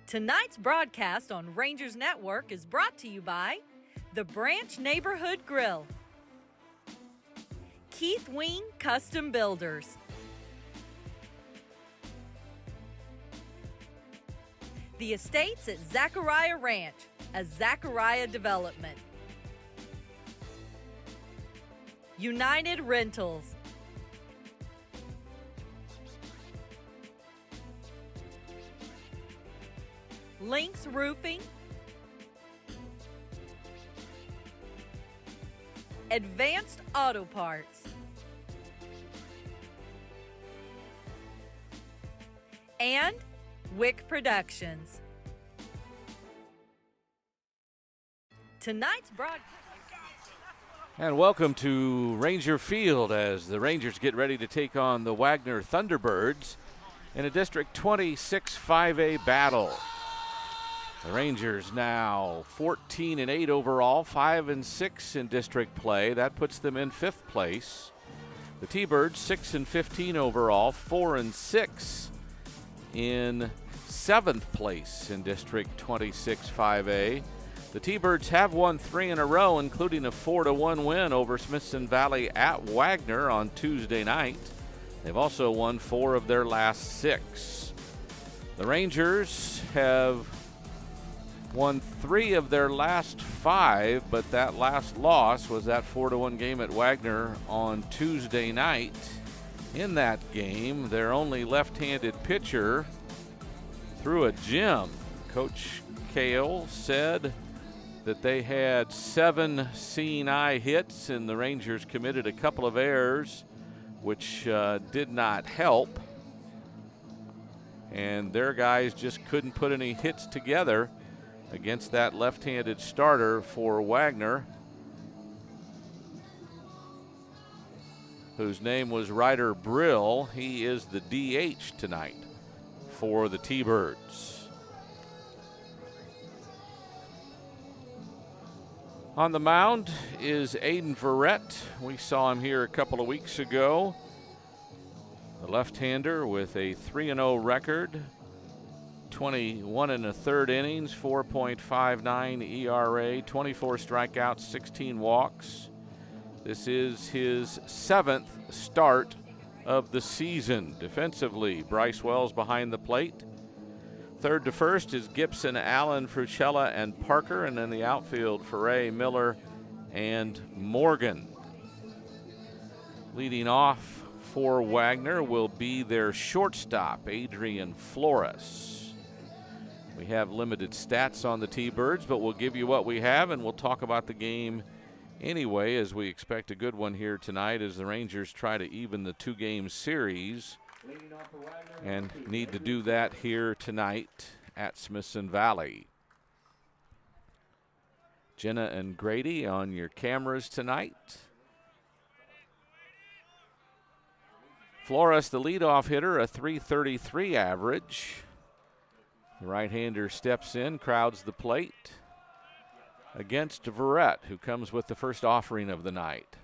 Tonight's broadcast on Rangers Network is brought to you by the Branch Neighborhood Grill, Keith Wing Custom Builders, the Estates at Zachariah Ranch, a Zachariah development, United Rentals, Lynx Roofing, Advanced Auto Parts, and Wick Productions. Tonight's broadcast. And welcome to Ranger Field as the Rangers get ready to take on the Wagner Thunderbirds in a District 26 5A battle. The Rangers now 14-8 overall, 5-6 in district play. That puts them in 5th place. The T-Birds 6-15 overall, 4-6 in 7th place in District 26 5A. The T-Birds have won 3 in a row, including a 4-1 win over Smithson Valley at Wagner on Tuesday night. They've also won 4 of their last 6. The Rangers have won 3 of their last 5, but that last loss was that 4-1 game at Wagner on Tuesday night. In that game, their only left-handed pitcher threw a gem. Coach Kale said that they had 7 seeing eye hits, and the Rangers committed a couple of errors, which did not help. And their guys just couldn't put any hits together against that left-handed starter for Wagner, whose name was Ryder Brill. He is the DH tonight for the T-Birds. On the mound is Aiden Verrett. We saw him here a couple of weeks ago. The left-hander with a 3-0 record, 21 1/3 innings, 4.59 ERA, 24 strikeouts, 16 walks. This is his 7th start of the season. Defensively, Bryce Wells behind the plate. Third to first is Gibson, Allen, Frucella, and Parker, and then the outfield, Foray, Miller, and Morgan. Leading off for Wagner will be their shortstop, Adrian Flores. We have limited stats on the T-Birds, but we'll give you what we have, and we'll talk about the game anyway, as we expect a good one here tonight as the Rangers try to even the 2-game series and need to do that here tonight at Smithson Valley. Jenna and Grady on your cameras tonight. Flores, the leadoff hitter, a .333 average. The right-hander steps in, crowds the plate against Verrett, who comes with the first offering of the night.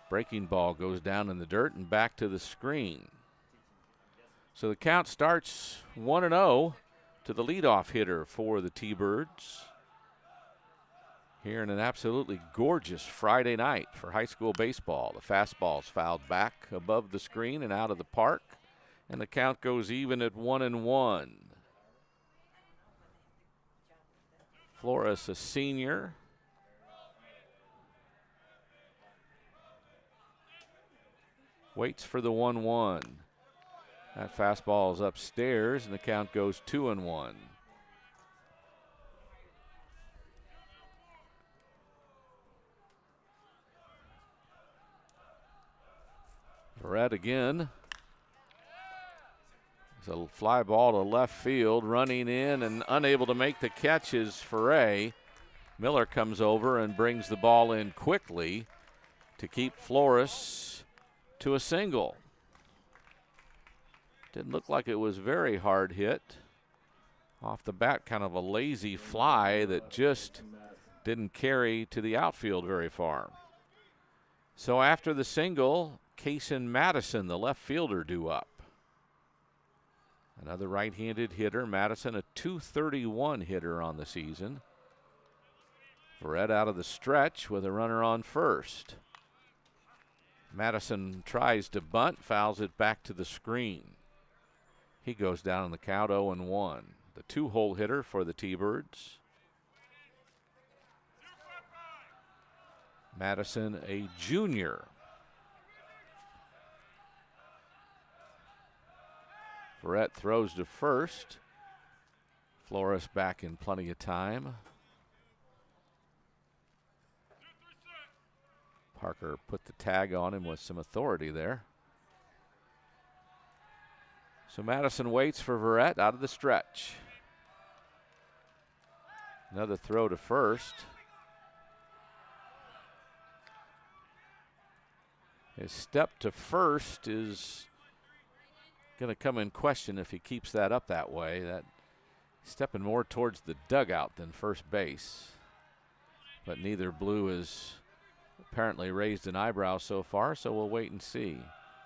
Breaking ball goes down in the dirt and back to the screen. So the count starts 1-0 to the leadoff hitter for the T-Birds here in an absolutely gorgeous Friday night for high school baseball. The fastball's fouled back above the screen and out of the park, and the count goes even at 1-1. Flores, a senior. Waits for the 1-1. That fastball is upstairs, and the count goes 2-1. Verrett again. It's a fly ball to left field, running in and unable to make the catch is Foray. Miller comes over and brings the ball in quickly to keep Flores to a single. Didn't look like it was very hard hit. Off the bat, kind of a lazy fly that just didn't carry to the outfield very far. So after the single, Kaysen Madison, the left fielder, due up. Another right-handed hitter. Madison, a .231 hitter on the season. Verrett out of the stretch with a runner on first. Madison tries to bunt, fouls it back to the screen. He goes down in the count 0-1. The two-hole hitter for the T-Birds. Madison, a junior. Verrett throws to first. Flores back in plenty of time. Parker put the tag on him with some authority there. So Madison waits for Verrett out of the stretch. Another throw to first. His step to first is going to come in question if he keeps that up that way. That stepping more towards the dugout than first base. But neither Blue has apparently raised an eyebrow so far, so we'll wait and see.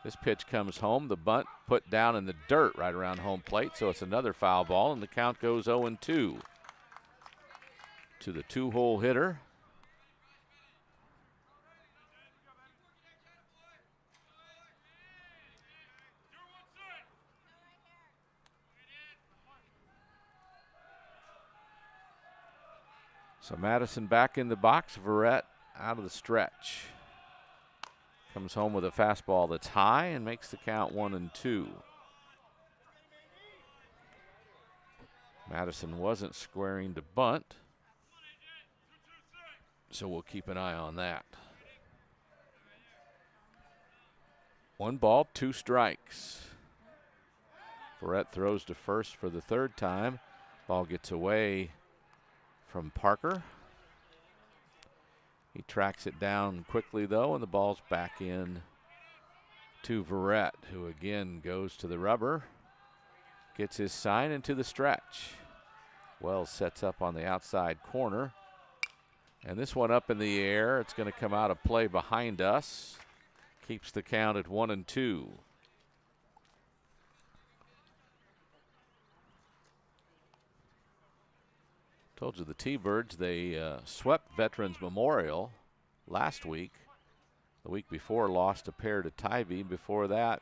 This pitch comes home. The bunt put down in the dirt right around home plate, so it's another foul ball, and the count goes 0-2 to the two-hole hitter. So Madison back in the box. Verrett out of the stretch. Comes home with a fastball that's high and makes the count 1-2. Madison wasn't squaring to bunt, so we'll keep an eye on that. 1 ball, 2 strikes. Verrett throws to first for the third time. Ball gets away from Parker. He tracks it down quickly, though, and the ball's back in to Verrett, who again goes to the rubber, gets his sign into the stretch. Wells sets up on the outside corner, and this one up in the air. It's going to come out of play behind us. Keeps the count at 1-2. Told you the T-Birds, they swept Veterans Memorial last week. The week before, lost a pair to Tybee. Before that,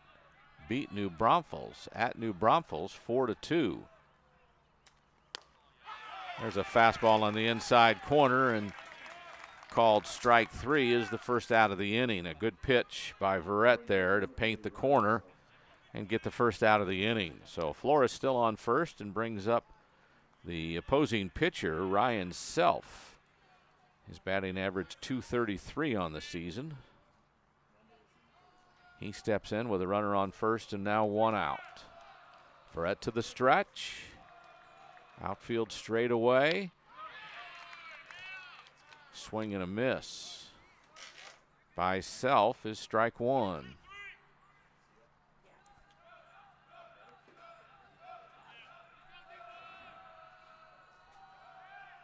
beat New Braunfels at New Braunfels 4-2. There's a fastball on the inside corner, and called strike 3 is the first out of the inning. A good pitch by Verrett there to paint the corner and get the first out of the inning. So Flores still on first and brings up the opposing pitcher, Ryan Self. His batting average .233 on the season. He steps in with a runner on first and now 1 out. Verrett to the stretch. Outfield straight away. Swing and a miss by Self is strike 1.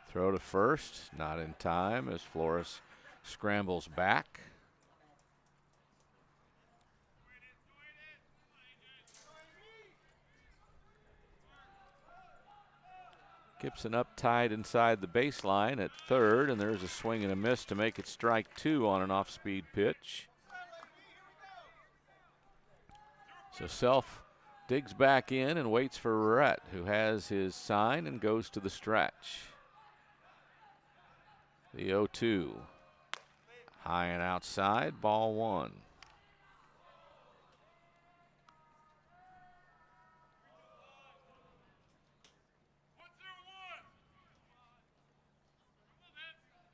Throw to first, not in time as Flores scrambles back. Gibson up tied inside the baseline at third, and there's a swing and a miss to make it strike 2 on an off-speed pitch. So Self digs back in and waits for Verrett, who has his sign and goes to the stretch. The 0-2. High and outside, ball 1.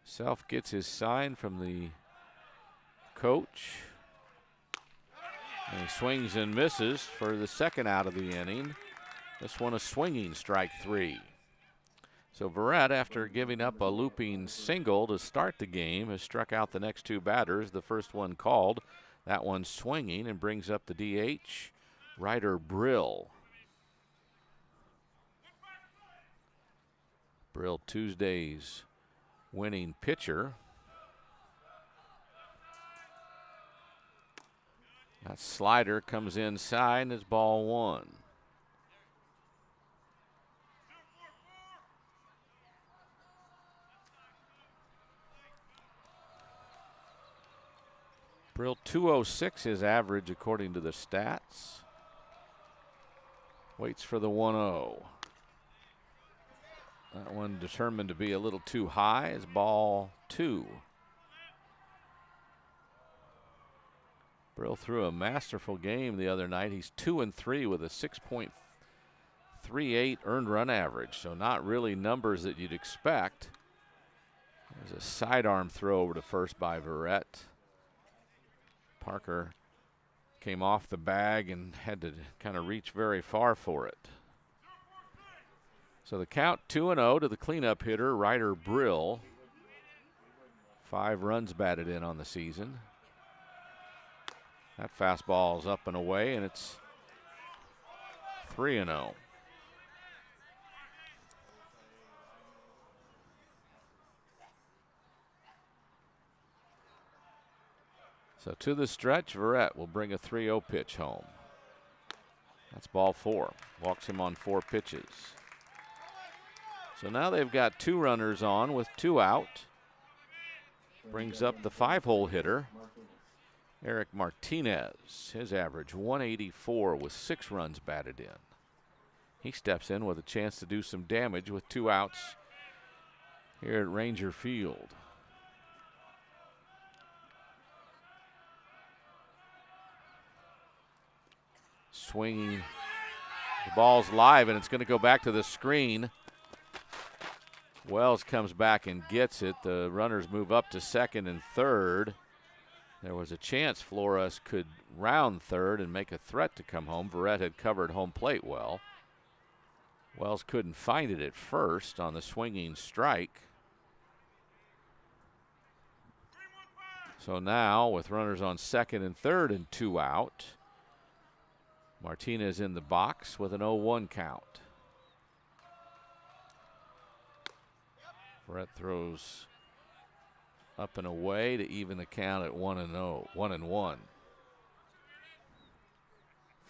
Self gets his sign from the coach. And he swings and misses for the second out of the inning. This one a swinging strike 3. So Verrett, after giving up a looping single to start the game, has struck out the next 2 batters. The first one called, that one swinging, and brings up the DH, Ryder Brill. Brill, Tuesday's winning pitcher. That slider comes inside and it's ball 1. Brill 206 his average according to the stats. Waits for the 1-0. That one determined to be a little too high. Is ball 2. Brill threw a masterful game the other night. He's 2-3 with a 6.38 earned run average. So not really numbers that you'd expect. There's a sidearm throw over to first by Verrett. Parker came off the bag and had to kind of reach very far for it. So the count 2-0 to the cleanup hitter, Ryder Brill. 5 runs batted in on the season. That fastball is up and away, and it's 3-0. So to the stretch, Verrett will bring a 3-0 pitch home. That's ball 4. Walks him on 4 pitches. So now they've got 2 runners on with 2 out. Brings up the 5-hole hitter, Eric Martinez. His average 184 with 6 runs batted in. He steps in with a chance to do some damage with 2 outs here at Ranger Field. Swinging, the ball's live, and it's going to go back to the screen. Wells comes back and gets it. The runners move up to second and third. There was a chance Flores could round third and make a threat to come home. Verrett had covered home plate well. Wells couldn't find it at first on the swinging strike. So now with runners on second and third and 2 out, Martinez in the box with an 0-1 count. Verrett throws up and away to even the count at 1-1.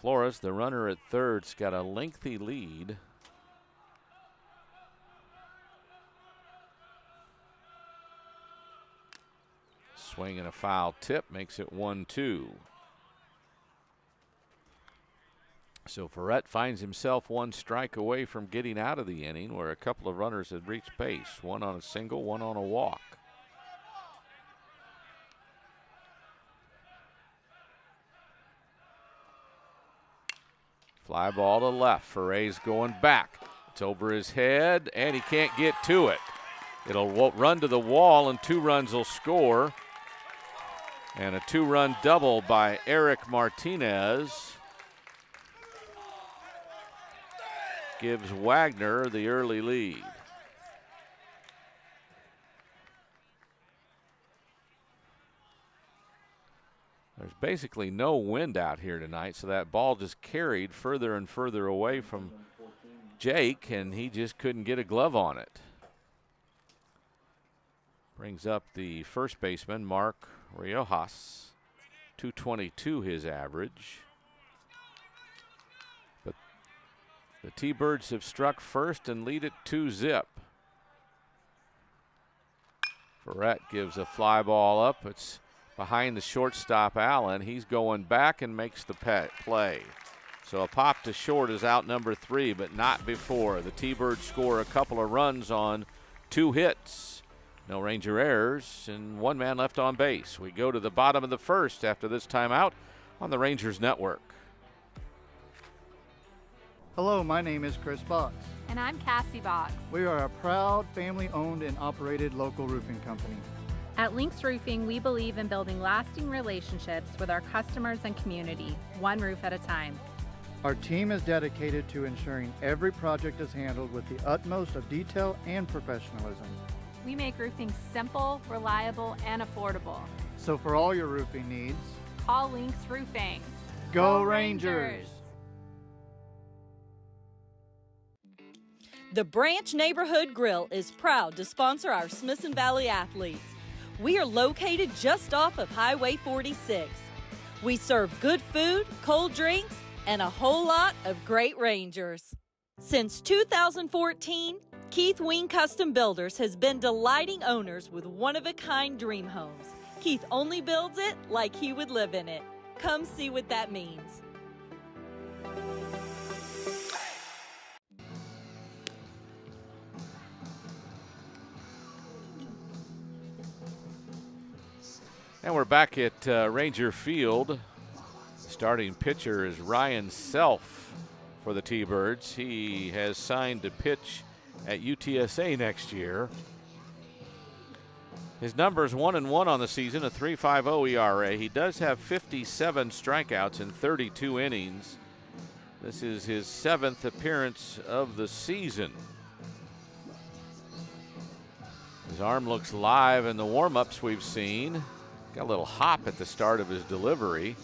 Flores, the runner at third's got a lengthy lead. Swing and a foul tip makes it 1-2. So Verrett finds himself 1 strike away from getting out of the inning where a couple of runners had reached base. 1 on a single, 1 on a walk. Fly ball to left. Ferre's going back. It's over his head, and he can't get to it. It'll run to the wall, and 2 runs will score. And a 2-run double by Eric Martinez gives Wagner the early lead. There's basically no wind out here tonight, so that ball just carried further and further away from Jake, and he just couldn't get a glove on it. Brings up the first baseman, Mark Riojas. 222 his average. But the T-Birds have struck first and lead it 2-0. Verrett gives a fly ball up. It's behind the shortstop, Allen. He's going back and makes the play. So a pop to short is out number 3, but not before. The T-Birds score a couple of runs on 2 hits. No Ranger errors and 1 man left on base. We go to the bottom of the first after this timeout on the Rangers Network. Hello, my name is Chris Box. And I'm Cassie Box. We are a proud family-owned and operated local roofing company. At Lynx Roofing, we believe in building lasting relationships with our customers and community, one roof at a time. Our team is dedicated to ensuring every project is handled with the utmost of detail and professionalism. We make roofing simple, reliable, and affordable. So for all your roofing needs, call Lynx Roofing. Go Rangers! The Branch Neighborhood Grill is proud to sponsor our Smithson Valley athletes. We are located just off of Highway 46. We serve good food, cold drinks, and a whole lot of great Rangers. Since 2014, Keith Wing Custom Builders has been delighting owners with one-of-a-kind dream homes. Keith only builds it like he would live in it. Come see what that means. And we're back at Ranger Field. Starting pitcher is Ryan Self for the T-Birds. He has signed to pitch at UTSA next year. His number is 1-1 on the season, a 3.50 ERA. He does have 57 strikeouts in 32 innings. This is his 7th appearance of the season. His arm looks live in the warm-ups we've seen. Got a little hop at the start of his delivery.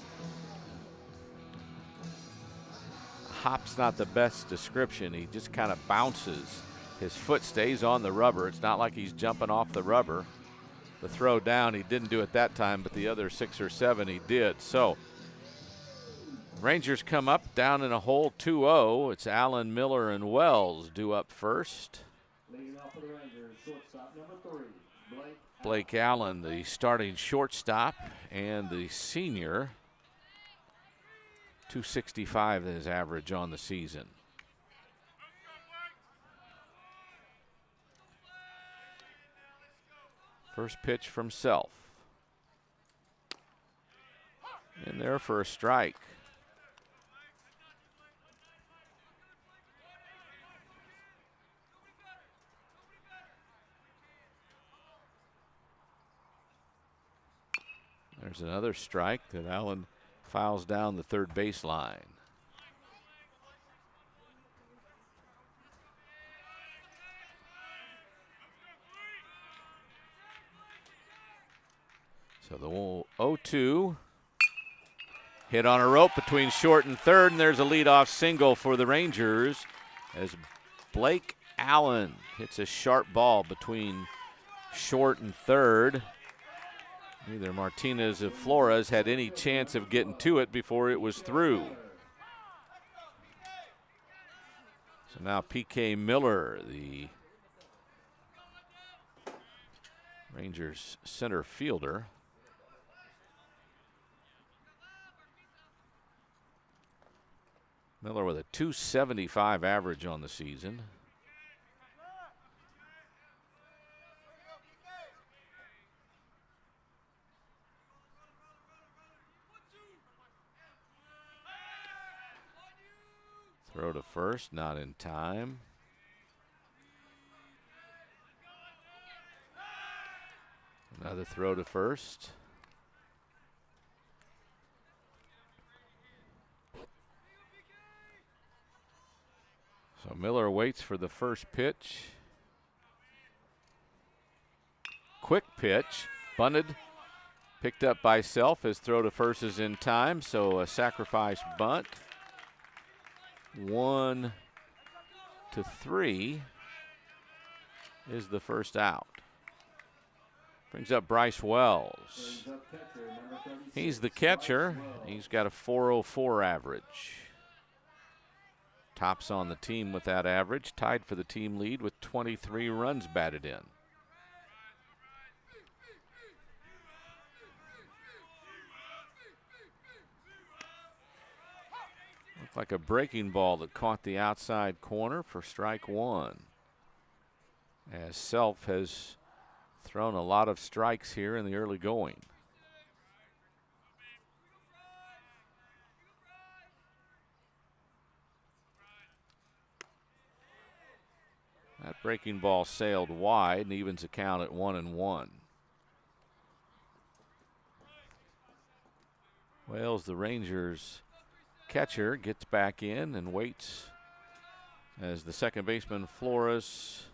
Hop's not the best description. He just kind of bounces. His foot stays on the rubber. It's not like he's jumping off the rubber. The throw down, he didn't do it that time, but the other 6 or 7 he did. So Rangers come up down in a hole 2-0. It's Allen, Miller, and Wells due up first. Leading off for the Rangers, shortstop number 3, Blake Allen, the starting shortstop, and the senior. 265 is average on the season. First pitch from Self. In there for a strike. There's another strike that Allen fouls down the third baseline. So the 0-2 hit on a rope between short and third, and there's a leadoff single for the Rangers as Blake Allen hits a sharp ball between short and third. Neither Martinez or Flores had any chance of getting to it before it was through. So now P.K. Miller, the Rangers center fielder. Miller with a 275 average on the season. Throw to first, not in time. Another throw to first. So Miller waits for the first pitch. Quick pitch, bunted, picked up by Self. His throw to first is in time, so a sacrifice bunt. 1-3 is the first out. Brings up Bryce Wells. He's the catcher. He's got a 4.04 average. Tops on the team with that average, tied for the team lead with 23 runs batted in. Looked like a breaking ball that caught the outside corner for strike one. As Self has thrown a lot of strikes here in the early going. That breaking ball sailed wide and evens the count at 1-1. Wells, the Rangers catcher, gets back in and waits as the second baseman Flores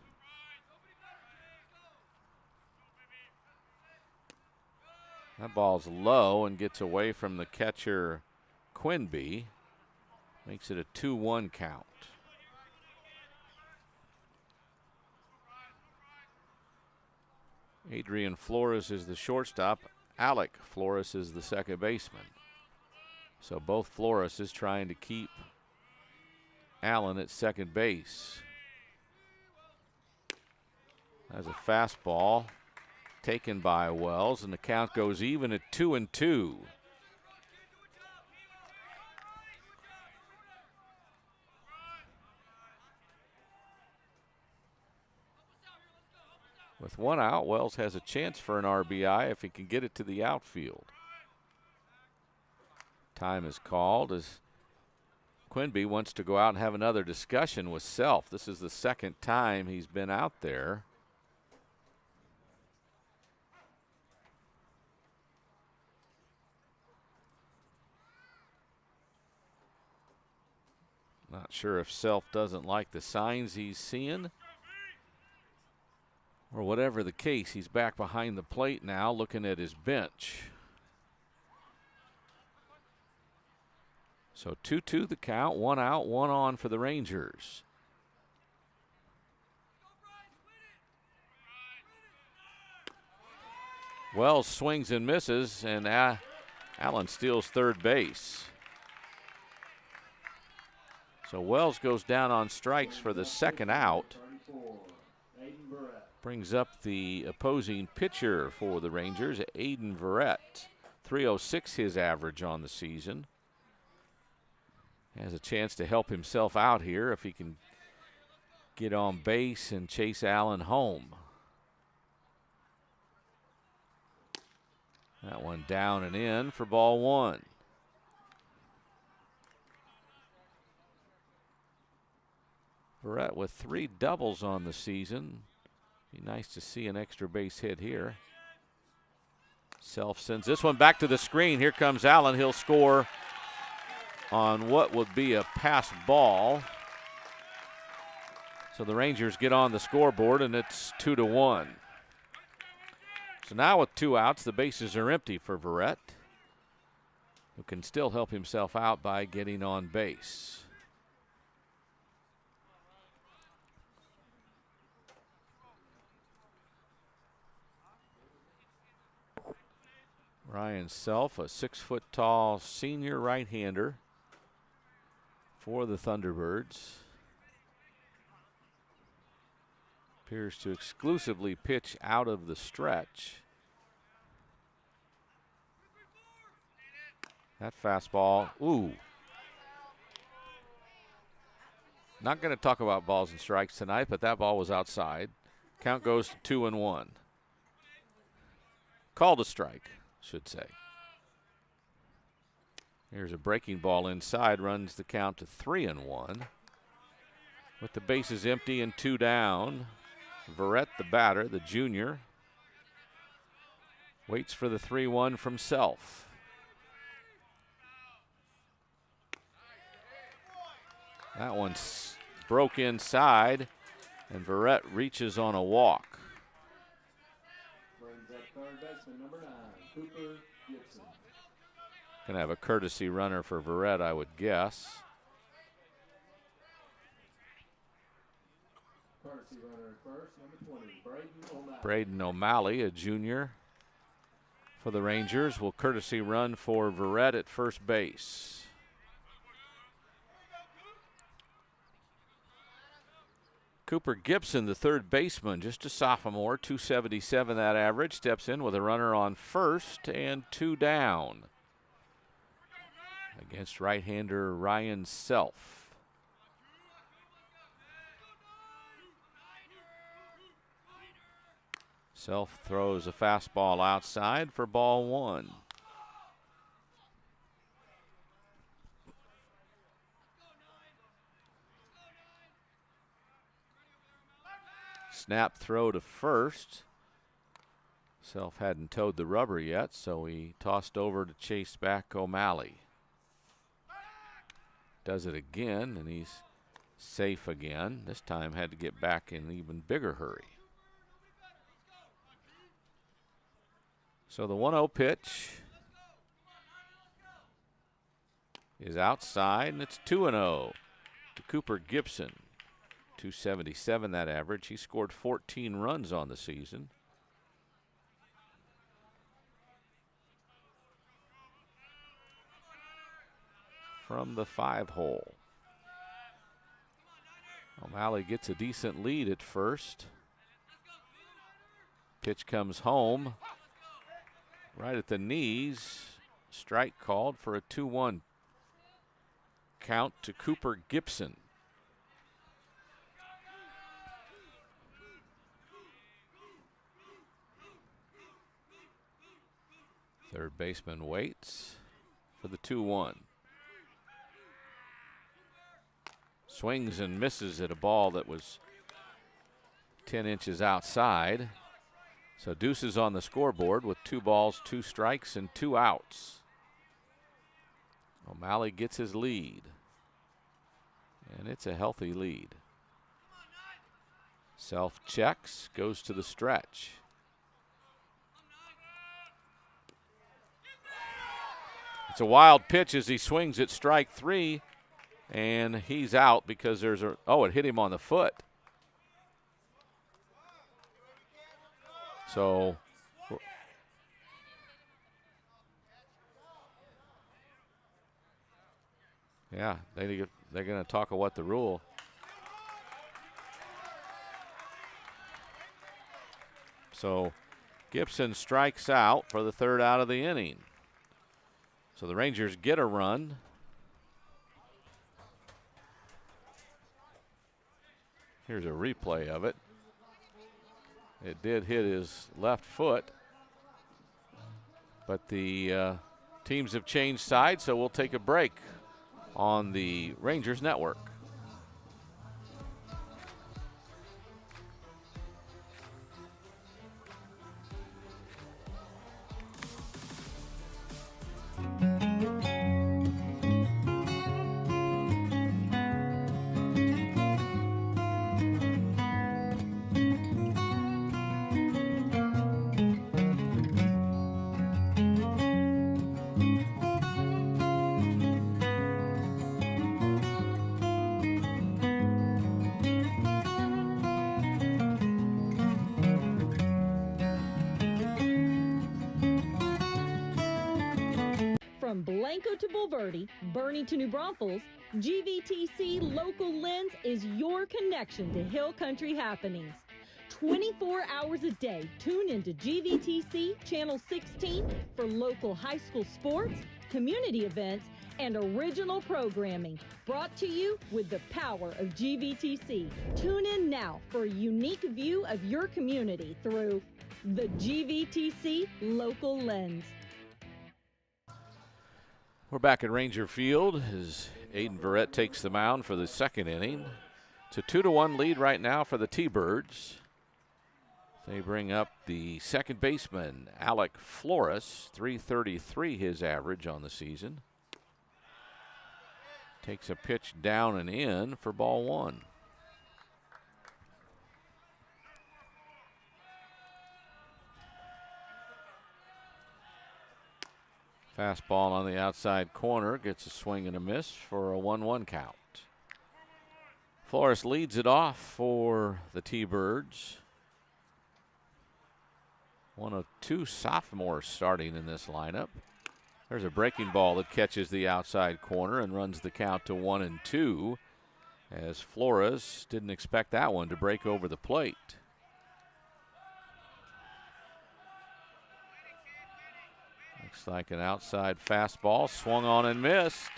that ball's low and gets away from the catcher Quinby. Makes it a 2-1 count. Adrian Flores is the shortstop. Alec Flores is the second baseman. So both Flores is trying to keep Allen at second base. Has a fastball taken by Wells, and the count goes even at 2-2. With one out, Wells has a chance for an RBI if he can get it to the outfield. Time is called as Quinby wants to go out and have another discussion with Self. This is the second time he's been out there. Not sure if Self doesn't like the signs he's seeing, or whatever the case. He's back behind the plate now looking at his bench. So 2-2 the count, one out, one on for the Rangers. Wells swings and misses, and Allen steals third base. So Wells goes down on strikes for the second out. Brings up the opposing pitcher for the Rangers, Aiden Verrett. 306 his average on the season. Has a chance to help himself out here if he can get on base and chase Allen home. That one down and in for ball one. Verrett with 3 doubles on the season. Be nice to see an extra base hit here. Self sends this one back to the screen. Here comes Allen. He'll score on what would be a pass ball. So the Rangers get on the scoreboard, and it's 2-1. So now with 2 outs, the bases are empty for Verrett, who can still help himself out by getting on base. Ryan Self, a 6-foot-tall senior right-hander for the Thunderbirds. Appears to exclusively pitch out of the stretch. That fastball, ooh. Not going to talk about balls and strikes tonight, but that ball was outside. Count goes to 2-1. Called a strike, should say. Here's a breaking ball inside, runs the count to 3-1. With the bases empty and 2 down, Verrett, the batter, the junior, waits for the 3-1 from Self. That one's broke inside, and Verrett reaches on a walk. Brings up third baseman number 9, Cooper Gibson. Gonna have a courtesy runner for Verrett, I would guess. Courtesy runner at first, number 20, Braden O'Malley. Braden O'Malley, a junior for the Rangers, will courtesy run for Verrett at first base. Cooper Gibson, the third baseman, just a sophomore, 277 that average, steps in with a runner on first and 2 down against right-hander Ryan Self. Self throws a fastball outside for ball 1. Snap throw to first. Self hadn't towed the rubber yet, so he tossed over to chase back O'Malley. Does it again, and he's safe again. This time had to get back in an even bigger hurry. So the 1-0 pitch is outside, and it's 2-0 to Cooper Gibson. 277 that average. He scored 14 runs on the season. From the 5-hole. O'Malley gets a decent lead at first. Pitch comes home right at the knees. Strike called for a 2-1 count to Cooper Gibson. Third baseman waits for the 2-1. Swings and misses at a ball that was 10 inches outside. So Deuce is on the scoreboard with 2 balls, 2 strikes, and 2 outs. O'Malley gets his lead. And it's a healthy lead. Self checks, goes to the stretch. It's a wild pitch as he swings at strike 3. And he's out because there's a, it hit him on the foot. So, yeah, they're going to talk about the rule. So, Gibson strikes out for the 3rd out of the inning. So the Rangers get a run. Here's a replay of it. It did hit his left foot, but the teams have changed sides, so we'll take a break on the Rangers Network. From Blanco to Bulverde, Bernie to New Braunfels, GVTC Local Lens is your connection to Hill Country happenings. 24 hours a day, tune into GVTC Channel 16 for local high school sports, community events, and original programming. Brought to you with the power of GVTC. Tune in now for a unique view of your community through the GVTC Local Lens. We're back at Ranger Field as Aiden Verrett takes the mound for the 2nd inning. It's a 2-1 lead right now for the T-Birds. They bring up the 2nd baseman, Alec Flores, .333 his average on the season. Takes a pitch down and in for ball 1. Fastball on the outside corner, gets a swing and a miss for a 1-1 count. Flores leads it off for the T-Birds. One of 2 sophomores starting in this lineup. There's a breaking ball that catches the outside corner and runs the count to 1-2, as Flores didn't expect that one to break over the plate. Looks like an outside fastball, swung on and missed.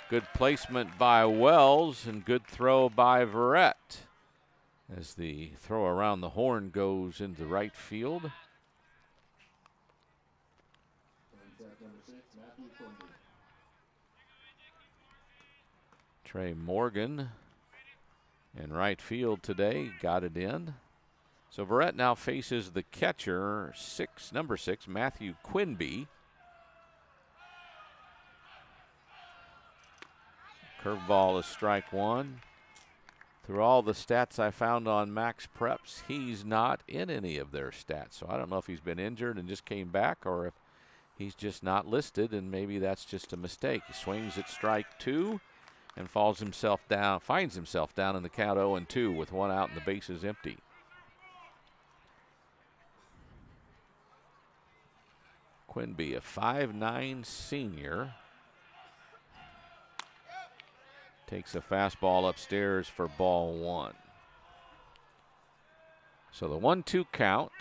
Good placement by Wells and good throw by Verrett as the throw around the horn goes into right field. Trey Morgan in right field today, got it in. So Verrett now faces the catcher, number 6, Matthew Quinby. Curveball is strike 1. Through all the stats I found on Max Preps, he's not in any of their stats. So I don't know if he's been injured and just came back, or if he's just not listed, and maybe that's just a mistake. He swings at strike 2 and finds himself down in the count 0-2 with 1 out and the bases empty. Quinby, a 5'9" senior, takes a fastball upstairs for ball 1. So the 1-2 count.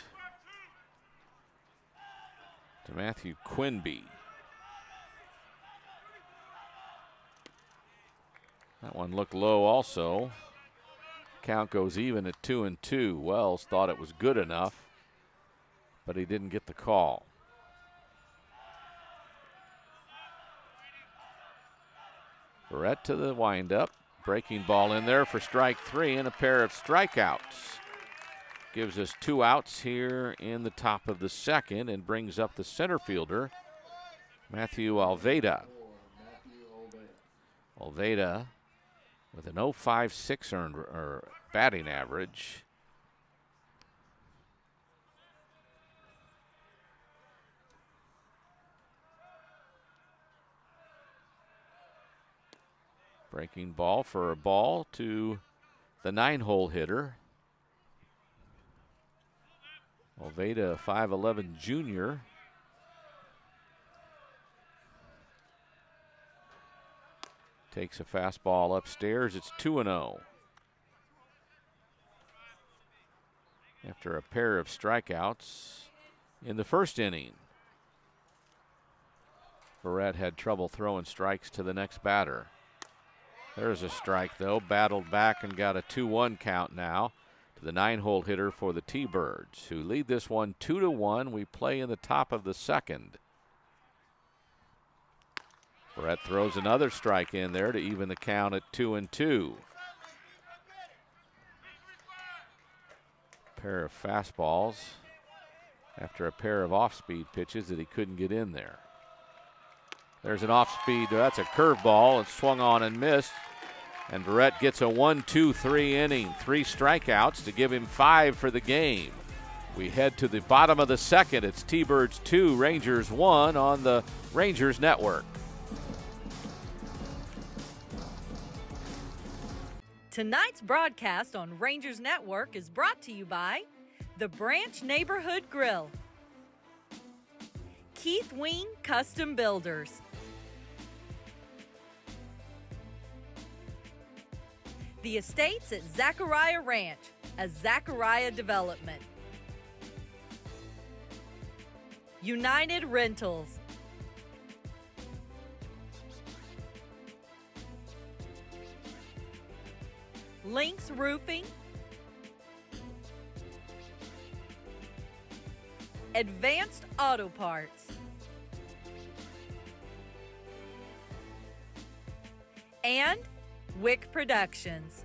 to Matthew Quinby. That one looked low also. Count goes even at 2-2. Wells thought it was good enough, but he didn't get the call. Barrett to the windup. Breaking ball in there for strike 3 and a pair of strikeouts. Gives us 2 outs here in the top of the second and brings up the center fielder, Matthew Alveda. Alveda with an 0.56 earned batting average. Breaking ball for a ball to the 9-hole hitter. Alveda, 5'11" junior. Takes a fastball upstairs. It's 2-0. After a pair of strikeouts in the first inning. Barrett had trouble throwing strikes to the next batter. There's a strike, though. Battled back and got a 2-1 count now to the 9-hole hitter for the T-Birds, who lead this one 2-1. We play in the top of the second. Barrett throws another strike in there to even the count at 2-2. Pair of fastballs after a pair of off-speed pitches that he couldn't get in there. There's an off-speed, that's a curveball. It's swung on and missed. And Barrett gets a 1-2-3 inning, 3 strikeouts to give him 5 for the game. We head to the bottom of the second. It's T-Birds 2, Rangers 1 on the Rangers Network. Tonight's broadcast on Rangers Network is brought to you by the Branch Neighborhood Grill, Keith Wing Custom Builders, the Estates at Zachariah Ranch, a Zachariah development, United Rentals, Lynx Roofing, Advanced Auto Parts, and Wick Productions.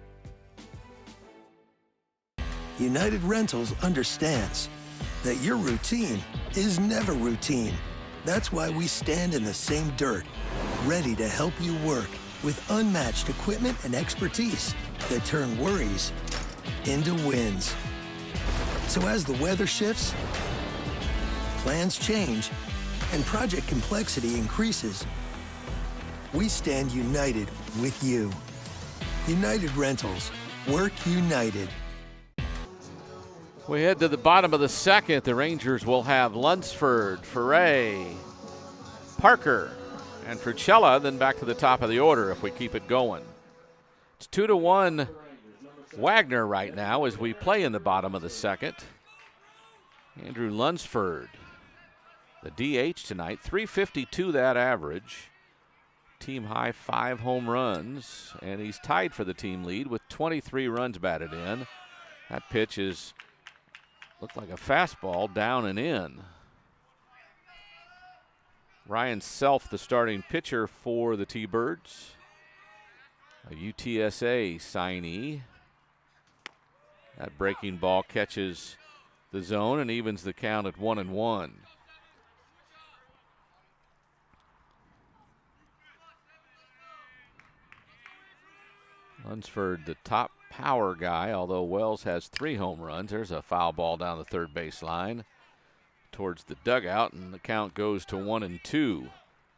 United Rentals understands that your routine is never routine. That's why we stand in the same dirt, ready to help you work with unmatched equipment and expertise that turn worries into wins. So as the weather shifts, plans change, and project complexity increases, we stand united with you. United Rentals. Work united. We head to the bottom of the second. The Rangers will have Lunsford, Ferre, Parker, and Frucella, then back to the top of the order if we keep it going. It's 2-1 Wagner right now as we play in the bottom of the second. Andrew Lunsford, the DH tonight, .352 that average. Team high 5 home runs, and he's tied for the team lead with 23 runs batted in. That pitch is looked like a fastball down and in. Ryan Self, the starting pitcher for the T-Birds, a UTSA signee. That breaking ball catches the zone and evens the count at 1-1. Lunsford, the top power guy, although Wells has 3 home runs. There's a foul ball down the third base line towards the dugout, and the count goes to 1-2 to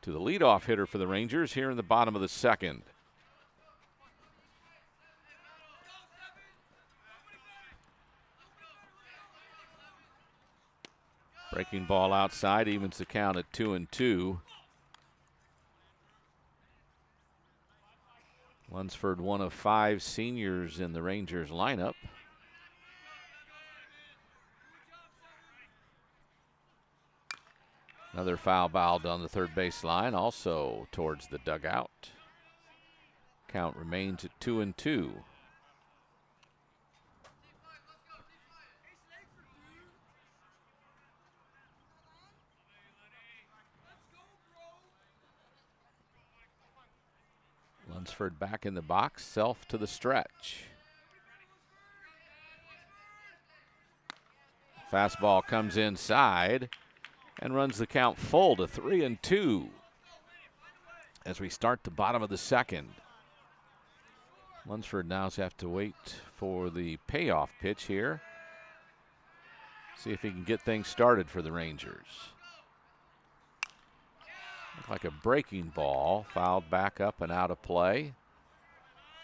the leadoff hitter for the Rangers here in the bottom of the second. Breaking ball outside evens the count at 2-2. Lunsford, one of 5 seniors in the Rangers lineup. Another foul balled on the third base line, also towards the dugout. Count remains at 2-2. Lunsford back in the box, Self to the stretch. Fastball comes inside and runs the count full to 3-2 as we start the bottom of the second. Lunsford now have to wait for the payoff pitch here. See if he can get things started for the Rangers. Looked like a breaking ball, fouled back up and out of play.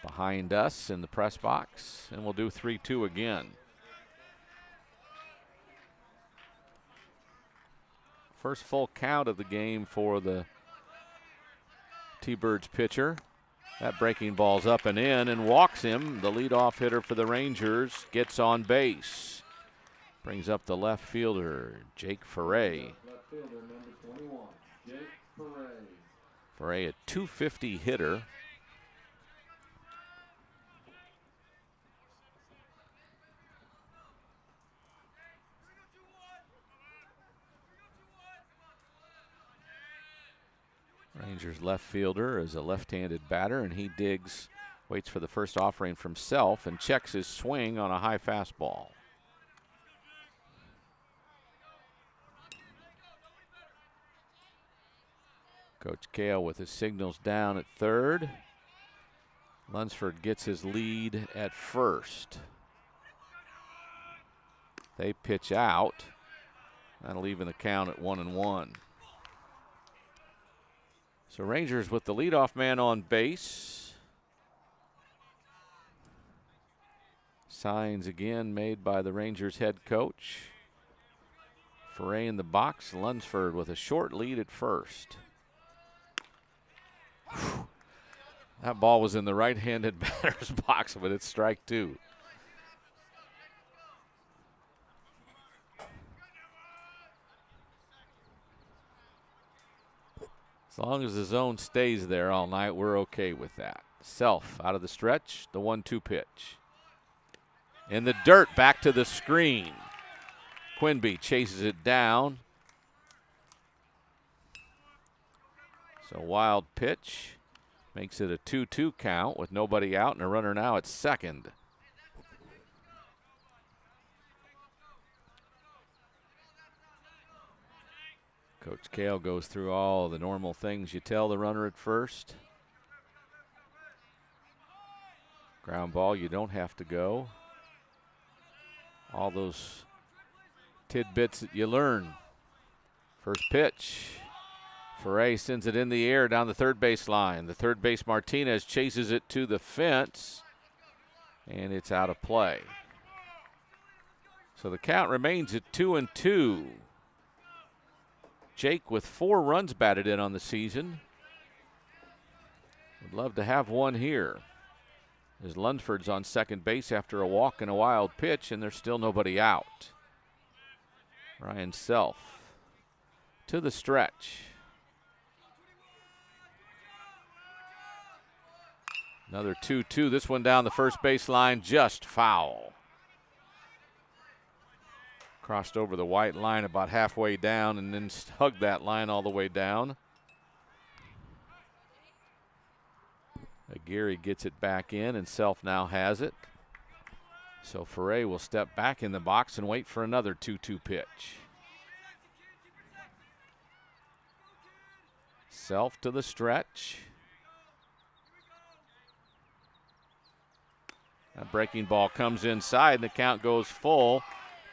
Behind us in the press box, and we'll do 3-2 again. First full count of the game for the T-Birds pitcher. That breaking ball's up and in and walks him. The leadoff hitter for the Rangers gets on base. Brings up the left fielder, Jake Ferret. Left fielder, number 21, Jake Ferret. Ferret, a .250 hitter. Rangers left fielder is a left-handed batter, and he digs, waits for the first offering from Self, and checks his swing on a high fastball. Coach Kale with his signals down at third. Lunsford gets his lead at first. They pitch out. That'll even the count at 1-1. So Rangers with the leadoff man on base. Signs again made by the Rangers head coach. Ferret in the box. Lunsford with a short lead at first. Whew. That ball was in the right-handed batter's box, but it's strike two. As long as the zone stays there all night, we're okay with that. Self out of the stretch, the 1-2 pitch. In the dirt, back to the screen. Quinby chases it down. So wild pitch makes it a 2-2 count with nobody out and a runner now at second. Coach Kale goes through all the normal things you tell the runner at first. Ground ball, you don't have to go. All those tidbits that you learn. First pitch. Ferret sends it in the air down the third base line. The third base Martinez chases it to the fence, and it's out of play. So the count remains at 2-2. Jake with 4 runs batted in on the season. Would love to have one here. As Lunsford's on second base after a walk and a wild pitch, and there's still nobody out. Ryan Self to the stretch. Another 2-2. This one down the first base line, just foul. Crossed over the white line about halfway down and then hugged that line all the way down. Aguirre gets it back in, and Self now has it. So Ferret will step back in the box and wait for another 2-2 pitch. Self to the stretch. That breaking ball comes inside, and the count goes full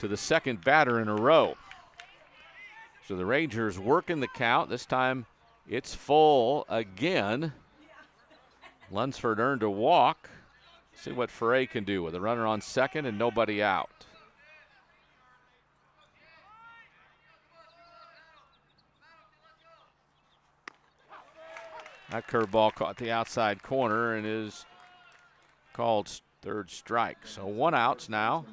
to the second batter in a row. So the Rangers working the count. This time it's full again. Lunsford earned a walk. See what Ferret can do with a runner on second and nobody out. That curveball caught the outside corner and is called third strike. So 1 out now.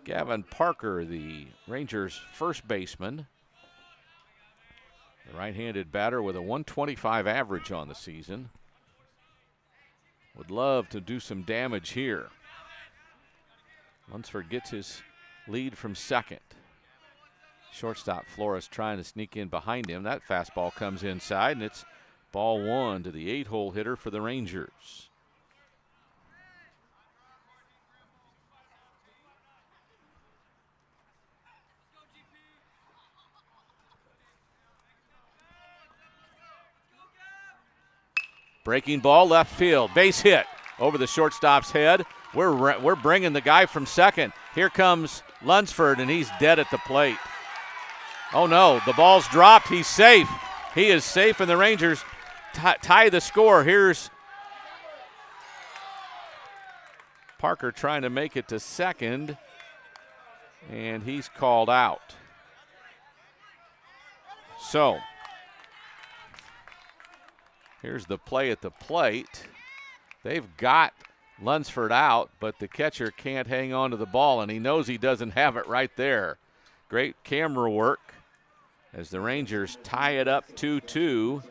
Gavin Parker, the Rangers' first baseman. The right-handed batter with a 125 average on the season. Would love to do some damage here. Lunsford gets his lead from second. Shortstop Flores trying to sneak in behind him. That fastball comes inside, and it's ball one to the 8-hole hitter for the Rangers. Breaking ball, left field, base hit over the shortstop's head. We're bringing the guy from second. Here comes Lunsford, and he's dead at the plate. Oh no, the ball's dropped. He's safe. He is safe, and the Rangers tie the score. Here's Parker trying to make it to second, and he's called out. So here's the play at the plate. They've got Lunsford out, but the catcher can't hang on to the ball, and he knows he doesn't have it right there. Great camera work as the Rangers tie it up 2-2.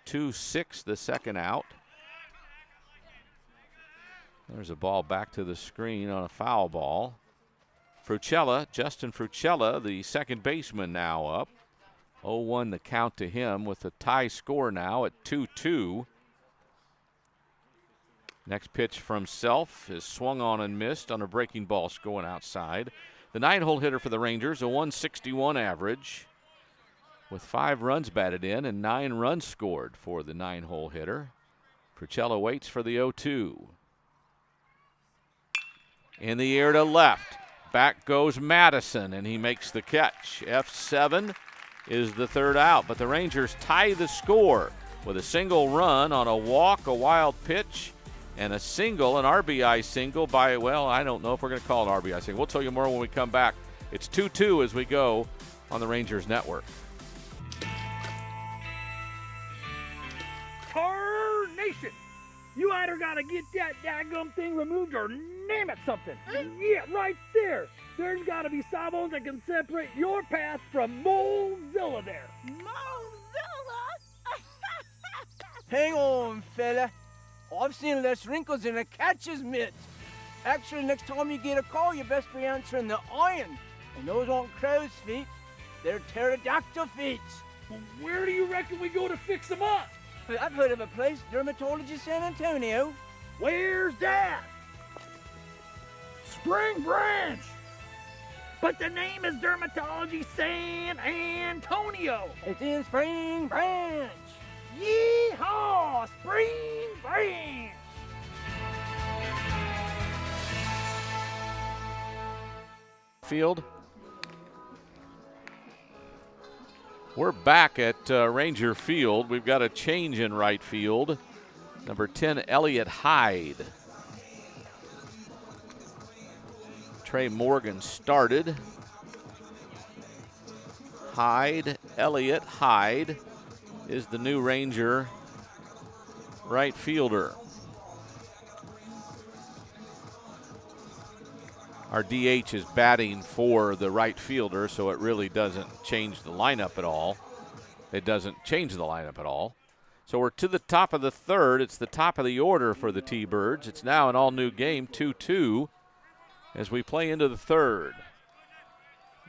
Two-6 the second out. There's a ball back to the screen on a foul ball. Frucella, Justin Frucella, the second baseman, now up. 0-1 the count to him with a tie score now at 2-2. Next pitch from Self is swung on and missed on a breaking ball going outside. The 9-hole hitter for the Rangers, a 161 average with 5 runs batted in and 9 runs scored for the 9-hole hitter. Frucella waits for the 0-2. In the air to left. Back goes Madison, and he makes the catch. F7 is the third out, but the Rangers tie the score with a single run on a walk, a wild pitch, and a single, an RBI single by, well, I don't know if we're going to call it an RBI single. We'll tell you more when we come back. It's 2-2 as we go on the Rangers Network. Tarnation! You either gotta get that daggum thing removed or name it something. Yeah, right there. There's gotta be sawbones that can separate your path from Mozilla there. Mozilla? Hang on, fella. I've seen less wrinkles in a catcher's mitt. Actually, next time you get a call, you best be answering the iron. And those aren't crow's feet. They're pterodactyl feet. Well, where do you reckon we go to fix them up? I've heard of a place, Dermatology San Antonio. Where's that? Spring Branch. But the name is Dermatology San Antonio. It's in Spring Branch. Yeehaw! Spring Branch. Field. We're back at Ranger Field. We've got a change in right field. Number 10, Elliott Hyde. Trey Morgan started. Elliott Hyde is the new Ranger right fielder. Our DH is batting for the right fielder, so it really doesn't change the lineup at all. So we're to the top of the third. It's the top of the order for the T-Birds. It's now an all-new game, 2-2, as we play into the third.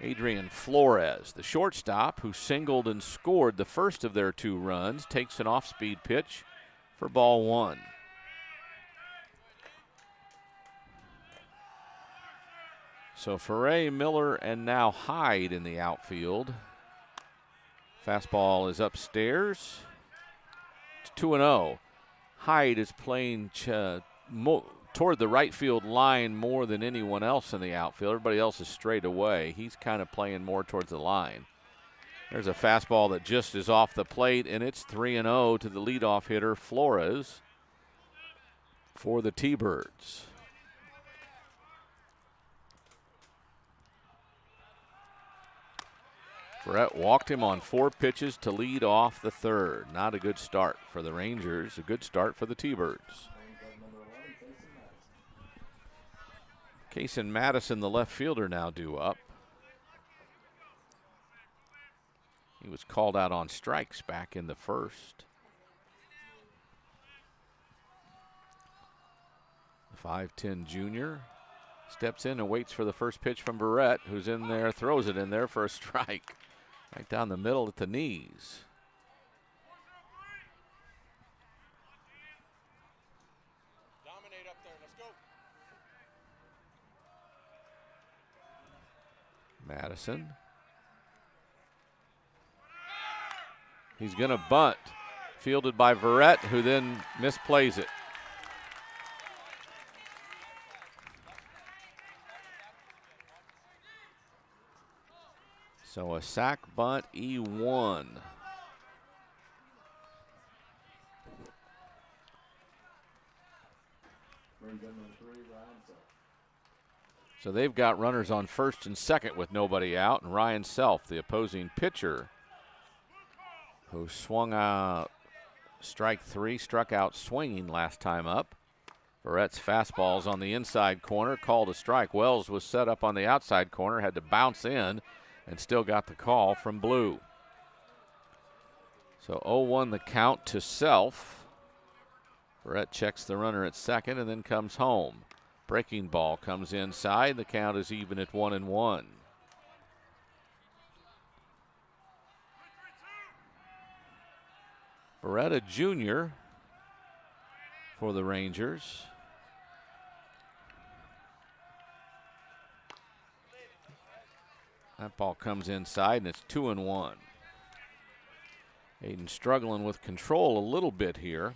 Adrian Flores, the shortstop, who singled and scored the first of their 2 runs, takes an off-speed pitch for ball 1. So Ferre, Miller, and now Hyde in the outfield. Fastball is upstairs. It's 2-0. Hyde is playing toward the right field line more than anyone else in the outfield. Everybody else is straight away. He's kind of playing more towards the line. There's a fastball that just is off the plate, and it's 3-0 to the leadoff hitter, Flores, for the T-Birds. Brett walked him on 4 pitches to lead off the third. Not a good start for the Rangers, a good start for the T-Birds. Kason Madison, the left fielder, now due up. He was called out on strikes back in the first. The 5'10" junior steps in and waits for the first pitch from Barrett, who's in there, throws it in there for a strike. Right down the middle at the knees. Dominate up there, let's go. Madison. He's going to bunt. Fielded by Verrett, who then misplays it. So a sac bunt, E1. So they've got runners on first and second with nobody out, and Ryan Self, the opposing pitcher, who swung out strike three, struck out swinging last time up. Barrett's fastball's on the inside corner, called a strike. Wells was set up on the outside corner, had to bounce in, and still got the call from Blue. So 0-1 the count to Self. Barrett checks the runner at second and then comes home. Breaking ball comes inside. The count is even at 1-1. Beretta Jr. for the Rangers. That ball comes inside, and it's 2-1. Aiden struggling with control a little bit here.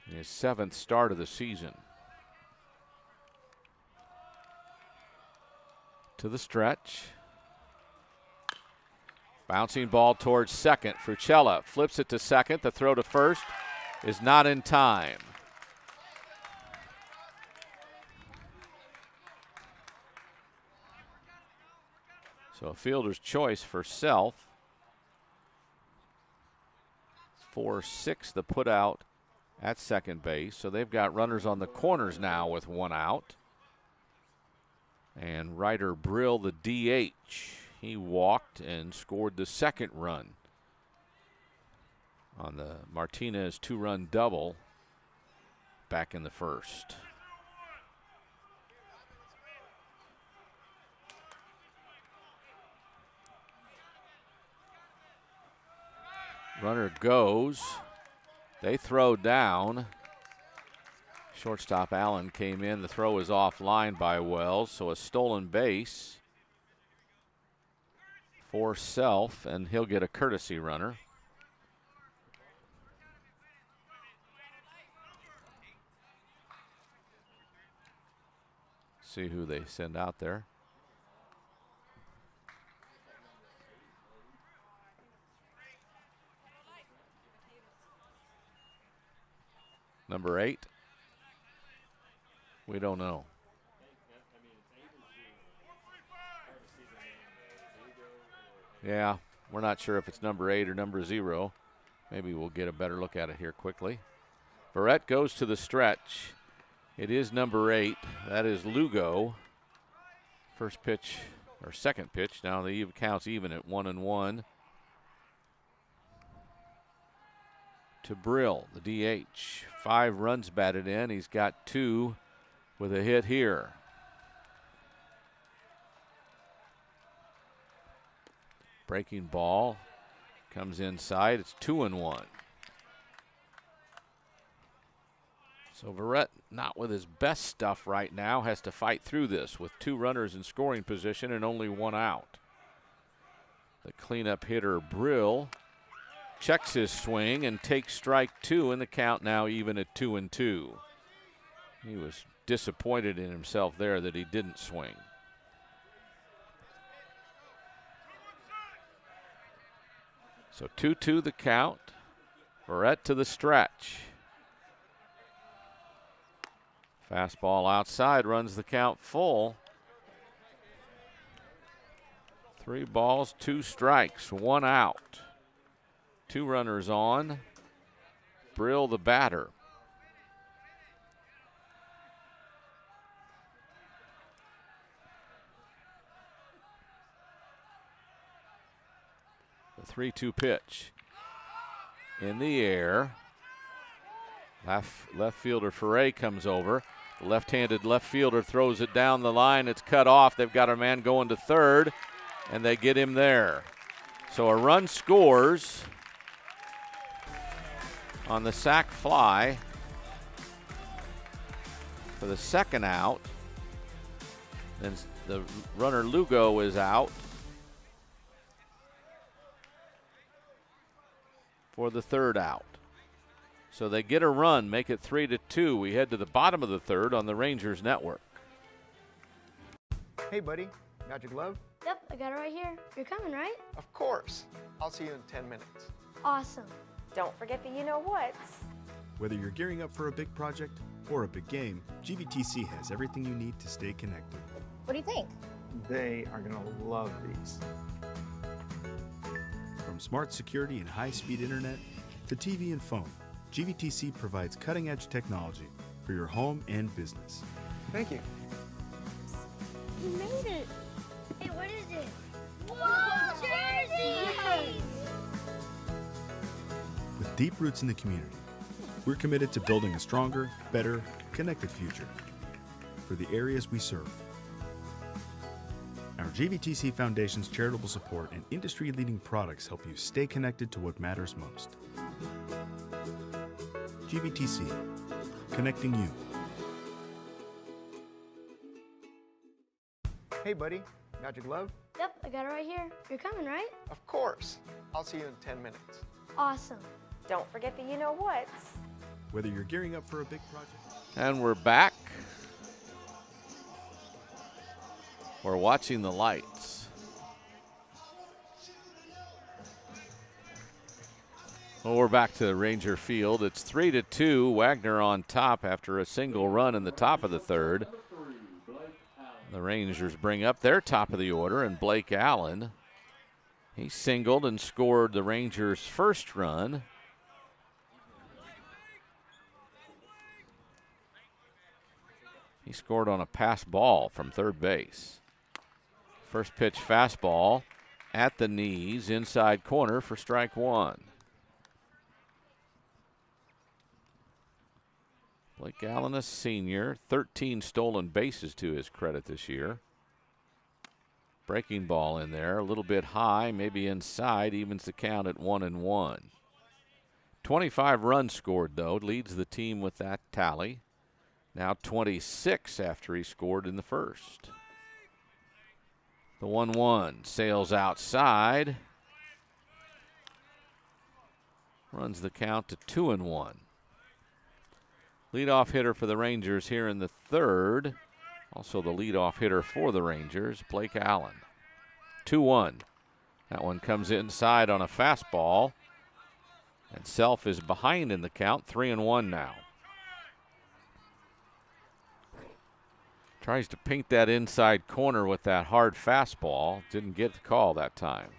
His 7th start of the season. To the stretch. Bouncing ball towards second. Frucella flips it to second. The throw to first is not in time. So a fielder's choice for Self. 4-6 the put out at second base. So they've got runners on the corners now with one out. And Ryder Brill, the DH. He walked and scored the second run on the Martinez 2-run double back in the first. Runner goes. They throw down. Shortstop Allen came in. The throw is offline by Wells, so a stolen base for Self, and he'll get a courtesy runner. See who they send out there. Number 8. We don't know. Yeah, we're not sure if it's number 8 or number 0. Maybe we'll get a better look at it here quickly. Verrett goes to the stretch. It is number 8. That is Lugo. First pitch, or second pitch. Now the count's even at 1-1. To Brill, the DH. 5 runs batted in. He's got 2 with a hit here. Breaking ball comes inside. It's 2-1. So Verrett, not with his best stuff right now, has to fight through this with 2 runners in scoring position and only 1 out. The cleanup hitter, Brill, checks his swing and takes strike 2, and the count now even at 2-2. He was disappointed in himself there that he didn't swing. So 2-2 the count. Verrett to the stretch. Fastball outside, runs the count full. 3 balls, 2 strikes, 1 out. 2 runners on. Brill, the batter. The 3-2 pitch. In the air. Left fielder Ferre comes over. The left-handed left fielder throws it down the line. It's cut off. They've got a man going to third, and they get him there. So a run scores on the sac fly for the second out. Then the runner Lugo is out for the third out. So they get a run, make it 3-2. We head to the bottom of the third on the Rangers network. Hey, buddy, got your glove? Yep, I got it right here. You're coming, right? Of course. I'll see you in 10 minutes. Awesome. Don't forget the you-know-whats. Whether you're gearing up for a big project or a big game, GVTC has everything you need to stay connected. What do you think? They are going to love these. From smart security and high-speed internet to TV and phone, GVTC provides cutting-edge technology for your home and business. Thank you. You made it. Hey, what is it? Whoa, jerseys! With deep roots in the community, we're committed to building a stronger, better, connected future for the areas we serve. Our GVTC Foundation's charitable support and industry-leading products help you stay connected to what matters most. GVTC, connecting you. Hey, buddy, got your glove? Yep, I got it right here. You're coming, right? Of course. I'll see you in 10 minutes. Awesome. Don't forget the you-know-whats. Whether you're gearing up for a big project. And we're back. We're watching the lights. Well, we're back to Ranger Field. It's 3-2. Wagner on top after a single run in the top of the third. The Rangers bring up their top of the order, and Blake Allen. He singled and scored the Rangers' first run. He scored on a pass ball from third base. First pitch fastball at the knees, inside corner for strike one. Blake Allen, a senior, 13 stolen bases to his credit this year. Breaking ball in there, a little bit high, maybe inside, evens the count at 1-1. 25 runs scored, though, leads the team with that tally. Now 26 after he scored in the first. The 1-1 sails outside. Runs the count to 2-1. Leadoff hitter for the Rangers here in the third. Also the leadoff hitter for the Rangers, Blake Allen. 2-1. That one comes inside on a fastball. And Self is behind in the count, 3-1 now. Tries to paint that inside corner with that hard fastball. Didn't get the call that time.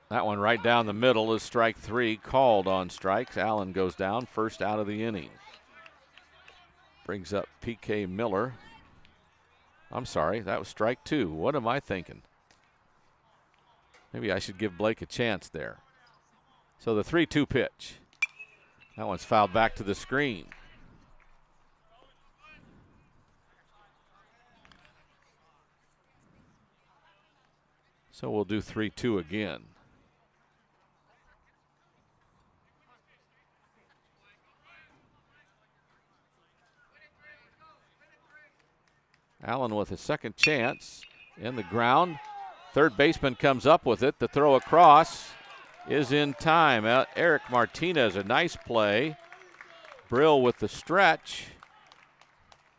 That one right down the middle is strike three, called on strikes. Allen goes down, first out of the inning. Brings up P.K. Miller. I'm sorry, that was strike two. What am I thinking? Maybe I should give Blake a chance there. So the 3-2 pitch. That one's fouled back to the screen. So we'll do 3-2 again. Allen with a second chance in the ground. Third baseman comes up with it. The throw across is in time. Eric Martinez, a nice play. Brill with the stretch.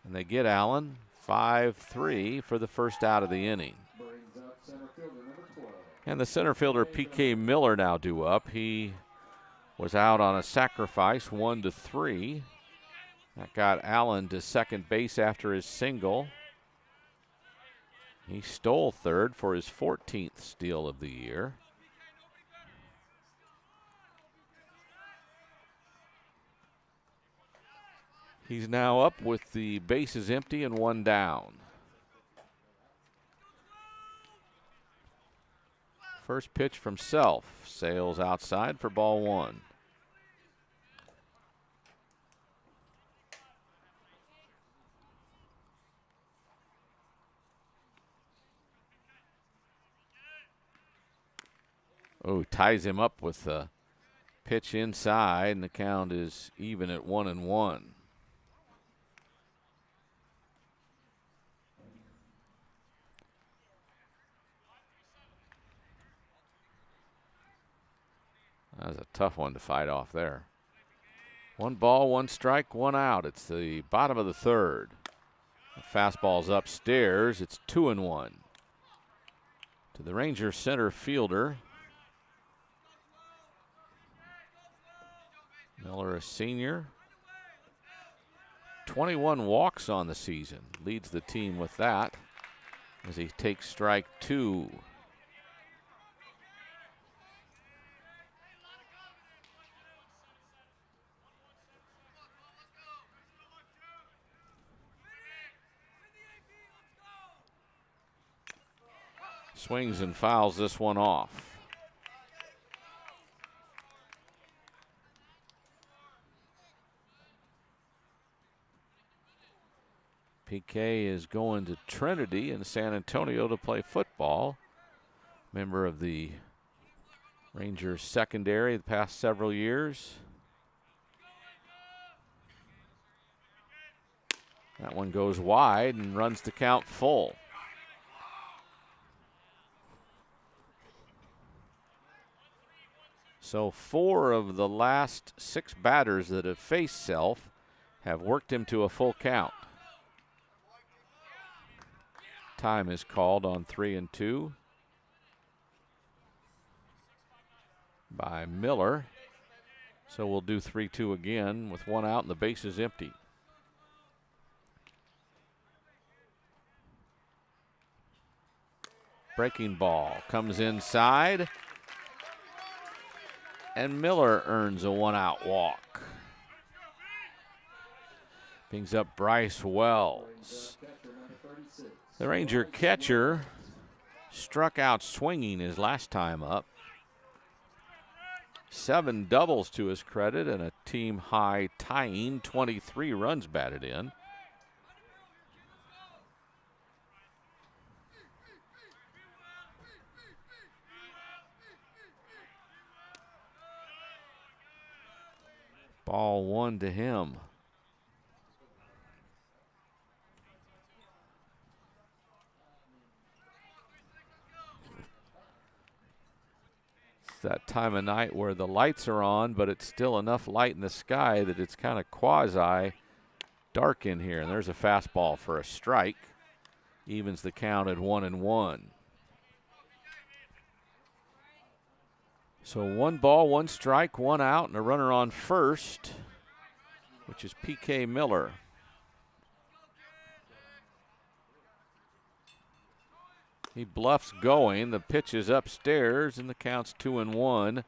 And they get Allen 5-3 for the first out of the inning. And the center fielder P.K. Miller now due up. He was out on a sacrifice, 1-3. That got Allen to second base after his single. He stole third for his 14th steal of the year. He's now up with the bases empty and one down. First pitch from Self. Sails outside for ball one. Oh, ties him up with the pitch inside, and the count is even at 1-1. That was a tough one to fight off there. 1 ball, 1 strike, 1 out. It's the bottom of the third. The fastball's upstairs. It's 2-1. To the Ranger center fielder. Miller, a senior. 21 walks on the season. Leads the team with that as he takes strike 2. Swings and fouls this one off. PK is going to Trinity in San Antonio to play football. Member of the Rangers secondary the past several years. That one goes wide and runs the count full. So 4 of the last 6 batters that have faced Self have worked him to a full count. Time is called on 3-2 by Miller. So we'll do 3-2 again with 1 out and the base is empty. Breaking ball comes inside, and Miller earns a 1-out walk. Brings up Bryce Wells. The Ranger catcher struck out swinging his last time up. 7 doubles to his credit and a team high tying 23 runs batted in. Ball 1 to him. It's that time of night where the lights are on, but it's still enough light in the sky that it's kind of quasi dark in here. And there's a fastball for a strike. Evens the count at 1-1. So 1 ball, 1 strike, 1 out, and a runner on first, which is PK Miller. He bluffs going. The pitch is upstairs, and the count's 2-1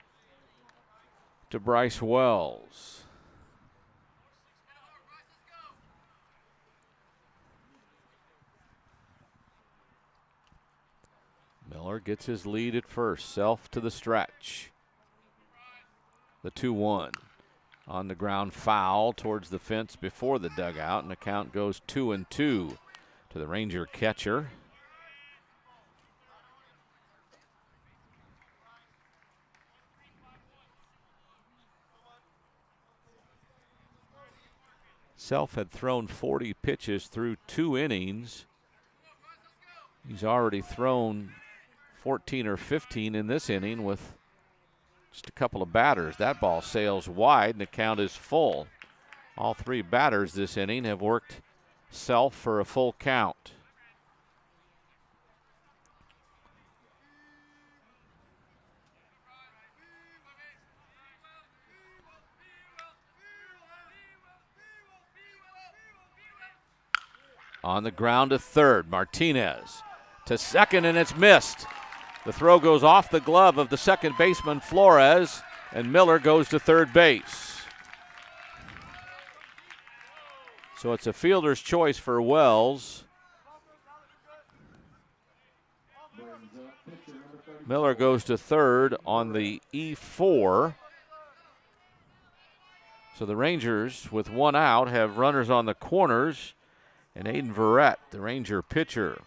to Bryce Wells. Miller gets his lead at first. Self to the stretch. The 2-1. On the ground, foul towards the fence before the dugout, and the count goes 2-2 to the Ranger catcher. Self had thrown 40 pitches through 2 innings. He's already thrown 14 or 15 in this inning with just a couple of batters. That ball sails wide and the count is full. All 3 batters this inning have worked Self for a full count. On the ground to third, Martinez to second, and it's missed. The throw goes off the glove of the second baseman, Flores, and Miller goes to third base. So it's a fielder's choice for Wells. Miller goes to third on the E4. So the Rangers, with one out, have runners on the corners. And Aiden Verrett, the Ranger pitcher,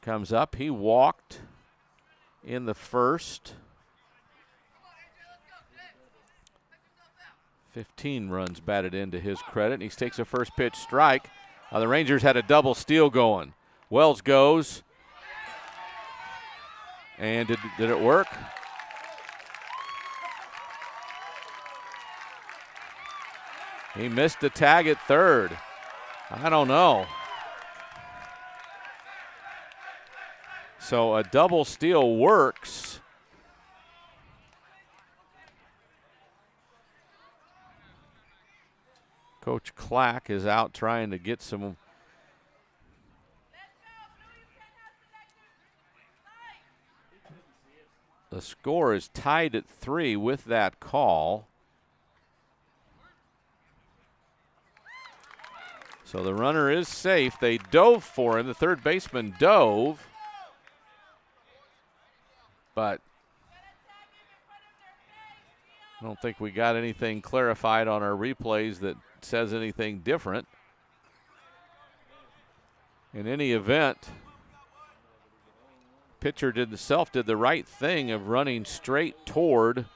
comes up. He walked in the first. 15 runs batted into his credit, and he takes a first pitch strike. The Rangers had a double steal going. Wells goes. And did it work? He missed the tag at third. I don't know. So a double steal works. Coach Clack is out trying to get some. The score is tied at 3 with that call. So the runner is safe. They dove for him. The third baseman dove. But I don't think we got anything clarified on our replays that says anything different. In any event, pitcher did the right thing of running straight toward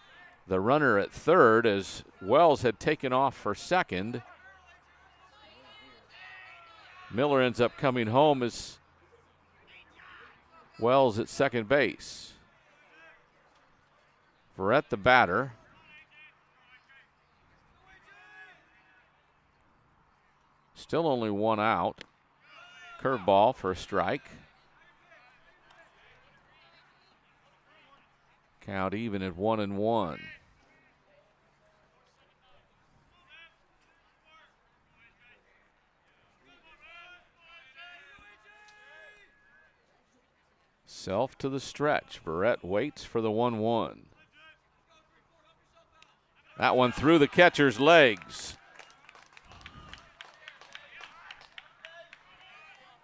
the runner at third as Wells had taken off for second. Miller ends up coming home as Wells at second base. Verrett the batter. Still only one out. Curveball for a strike. Count even at 1-1. Self to the stretch. Verrett waits for the 1-1. That one through the catcher's legs.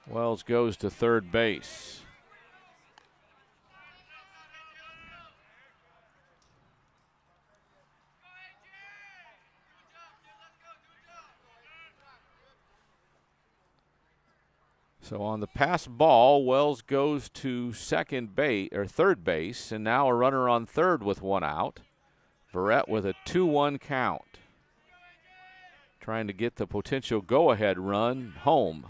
Wells goes to third base. So on the pass ball, Wells goes to third base, and now a runner on third with one out. Verrett with a 2-1 count. Trying to get the potential go-ahead run home.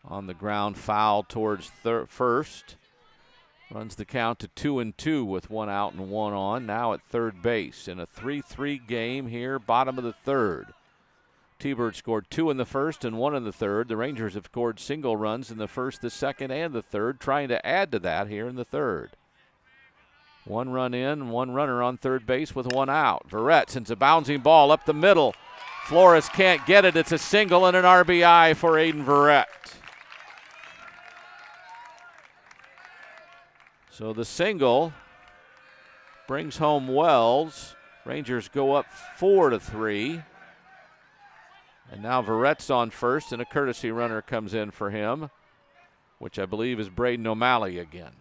On the ground, foul towards first. Runs the count to 2-2 with one out and one on. Now at third base in a 3-3 game here, bottom of the third. T-Bird scored 2 in the first and 1 in the third. The Rangers have scored single runs in the first, the second, and the third, trying to add to that here in the third. One run in, one runner on third base with one out. Verrett sends a bouncing ball up the middle. Flores can't get it. It's a single and an RBI for Aiden Verrett. So the single brings home Wells. Rangers go up 4-3. And now Verrett's on first, and a courtesy runner comes in for him, which I believe is Braden O'Malley again.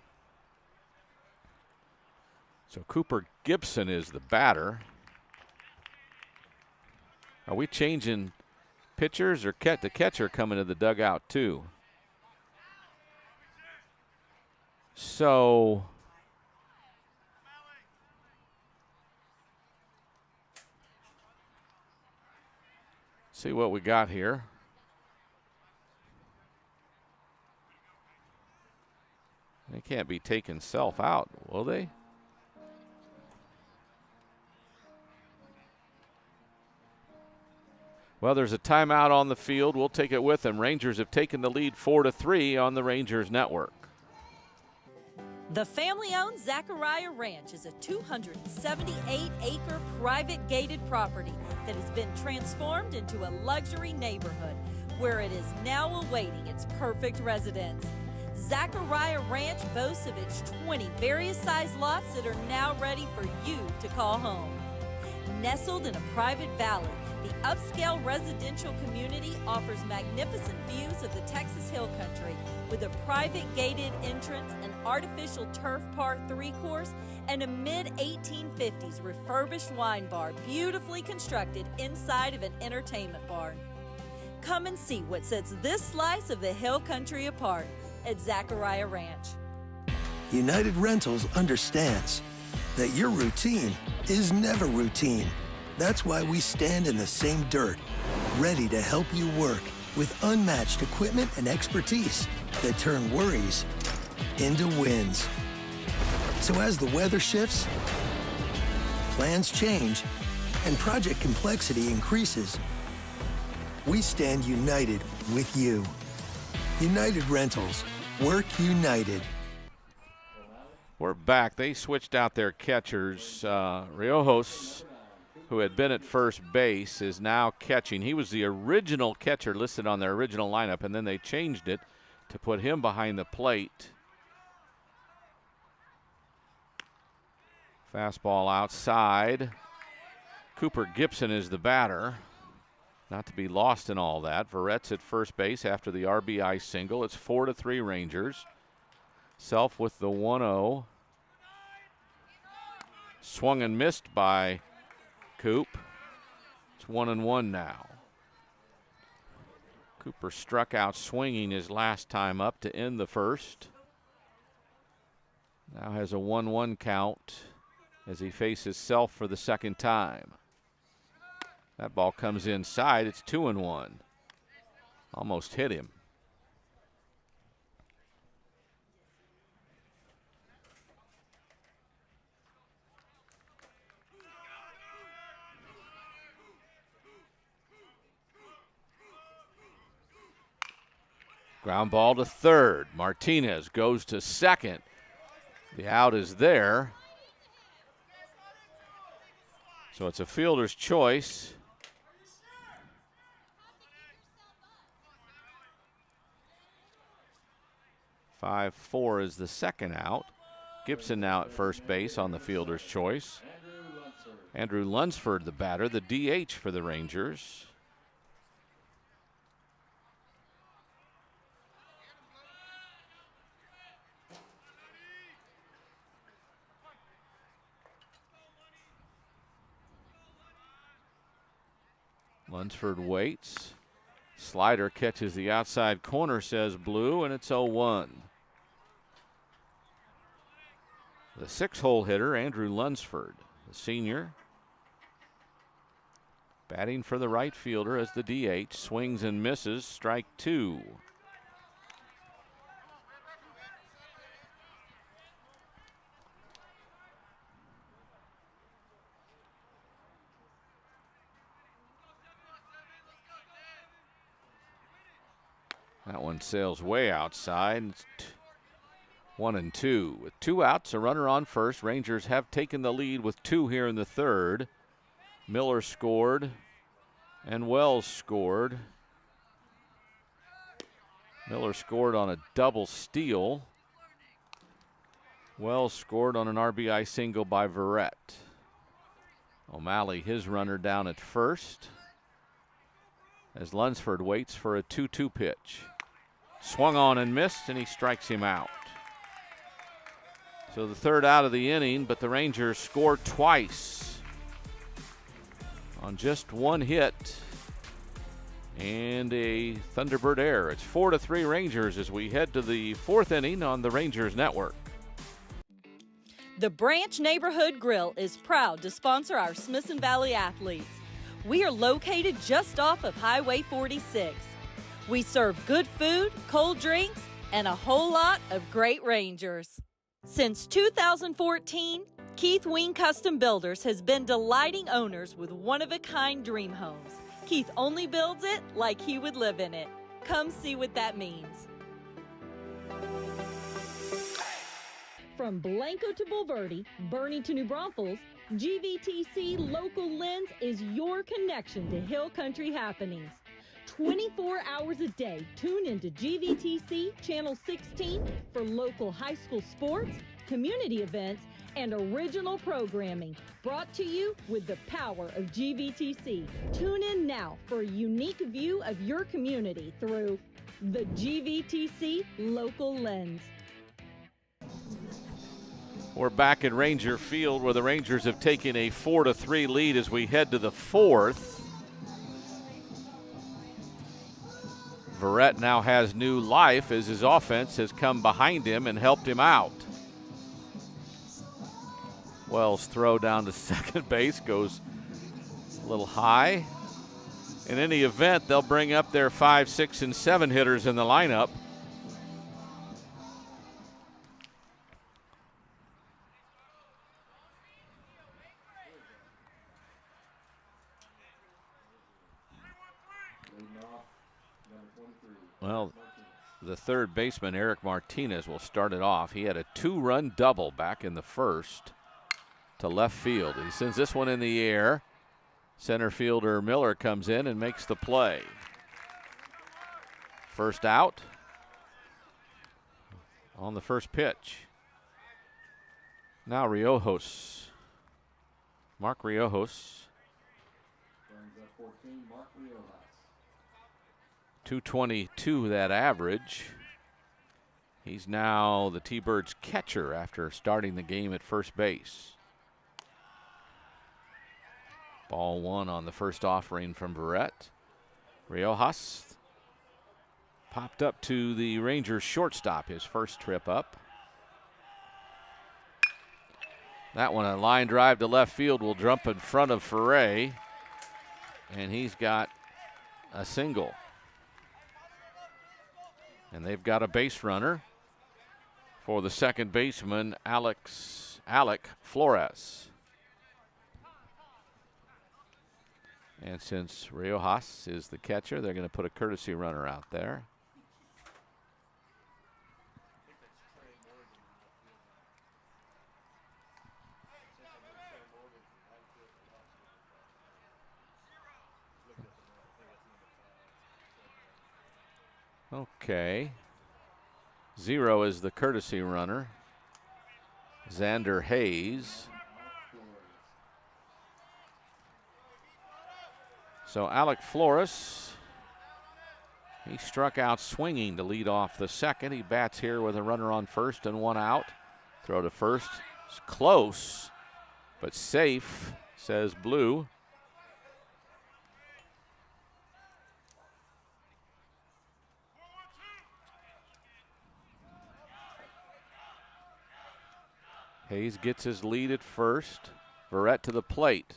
So Cooper Gibson is the batter. Are we changing pitchers or the catcher coming to the dugout too? So see what we got here. They can't be taking Self out, will they? Well, there's a timeout on the field. We'll take it with them. Rangers have taken the lead 4-3 on the Rangers network. The family-owned Zachariah Ranch is a 278-acre private gated property that has been transformed into a luxury neighborhood where it is now awaiting its perfect residence. Zachariah Ranch boasts of its 20 various size lots that are now ready for you to call home. Nestled in a private valley, The upscale residential community offers magnificent views of the Texas Hill Country with a private gated entrance, an artificial turf par 3-course, and a mid-1850s refurbished wine bar beautifully constructed inside of an entertainment barn. Come and see what sets this slice of the Hill Country apart at Zachariah Ranch. United Rentals understands that your routine is never routine. That's why we stand in the same dirt, ready to help you work with unmatched equipment and expertise that turn worries into wins. So as the weather shifts, plans change, and project complexity increases, we stand united with you. United Rentals. Work united. We're back. They switched out their catchers. Riojos, who had been at first base, is now catching. He was the original catcher listed on their original lineup, and then they changed it to put him behind the plate. Fastball outside. Cooper Gibson is the batter. Not to be lost in all that. Verrett's at first base after the RBI single. It's 4-3 Rangers. Self with the 1-0. Swung and missed by Coop. It's 1-1 now. Cooper struck out swinging his last time up to end the first. Now has a 1-1 count as he faces Self for the second time. That ball comes inside. It's 2-1. Almost hit him. Ground ball to third. Martinez goes to second. The out is there. So it's a fielder's choice. 5-4 is the second out. Gibson now at first base on the fielder's choice. Andrew Lunsford, the batter, the DH for the Rangers. Lunsford waits. Slider catches the outside corner, says Blue, and it's 0-1. The 6-hole hitter, Andrew Lunsford, the senior. Batting for the right fielder as the DH. Swings and misses, strike 2. That one sails way outside. It's 1-2. With 2 outs, a runner on first. Rangers have taken the lead with 2 here in the third. Miller scored and Wells scored. Miller scored on a double steal. Wells scored on an RBI single by Verrett. O'Malley, his runner down at first, as Lunsford waits for a 2-2 pitch. Swung on and missed, and he strikes him out. So the third out of the inning, but the Rangers scored twice on just one hit and a Thunderbird error. It's 4-3 Rangers as we head to the fourth inning on the Rangers Network. The Branch Neighborhood Grill is proud to sponsor our Smithson Valley athletes. We are located just off of Highway 46. We serve good food, cold drinks, and a whole lot of great Rangers. Since 2014, Keith Wing Custom Builders has been delighting owners with one-of-a-kind dream homes. Keith only builds it like he would live in it. Come see what that means. From Blanco to Bulverde, Bernie to New Braunfels, GVTC Local Lens is your connection to Hill Country happenings. 24 hours a day, tune into GVTC Channel 16 for local high school sports, community events, and original programming. Brought to you with the power of GVTC. Tune in now for a unique view of your community through the GVTC Local Lens. We're back at Ranger Field where the Rangers have taken a 4-3 lead as we head to the fourth. Verrett now has new life as his offense has come behind him and helped him out. Wells' throw down to second base goes a little high. In any event, they'll bring up their 5, 6, and 7 hitters in the lineup. Well, the third baseman, Eric Martinez, will start it off. He had a 2-run double back in the first to left field. He sends this one in the air. Center fielder Miller comes in and makes the play. First out on the first pitch. Now Riojos. Mark Riojos. 222 that average. He's now the T-Birds catcher after starting the game at first base. Ball one on the first offering from Verrett. Riojos popped up to the Rangers shortstop, his first trip up. That one, a line drive to left field, will jump in front of Ferre, and he's got a single. And they've got a base runner for the second baseman, Alec Flores. And since Riojos is the catcher, they're going to put a courtesy runner out there. Okay. 0 is the courtesy runner, Xander Hayes. So Alec Flores, he struck out swinging to lead off the second. He bats here with a runner on first and 1 out. Throw to first. It's close, but safe, says Blue. Hayes gets his lead at first. Verrett to the plate.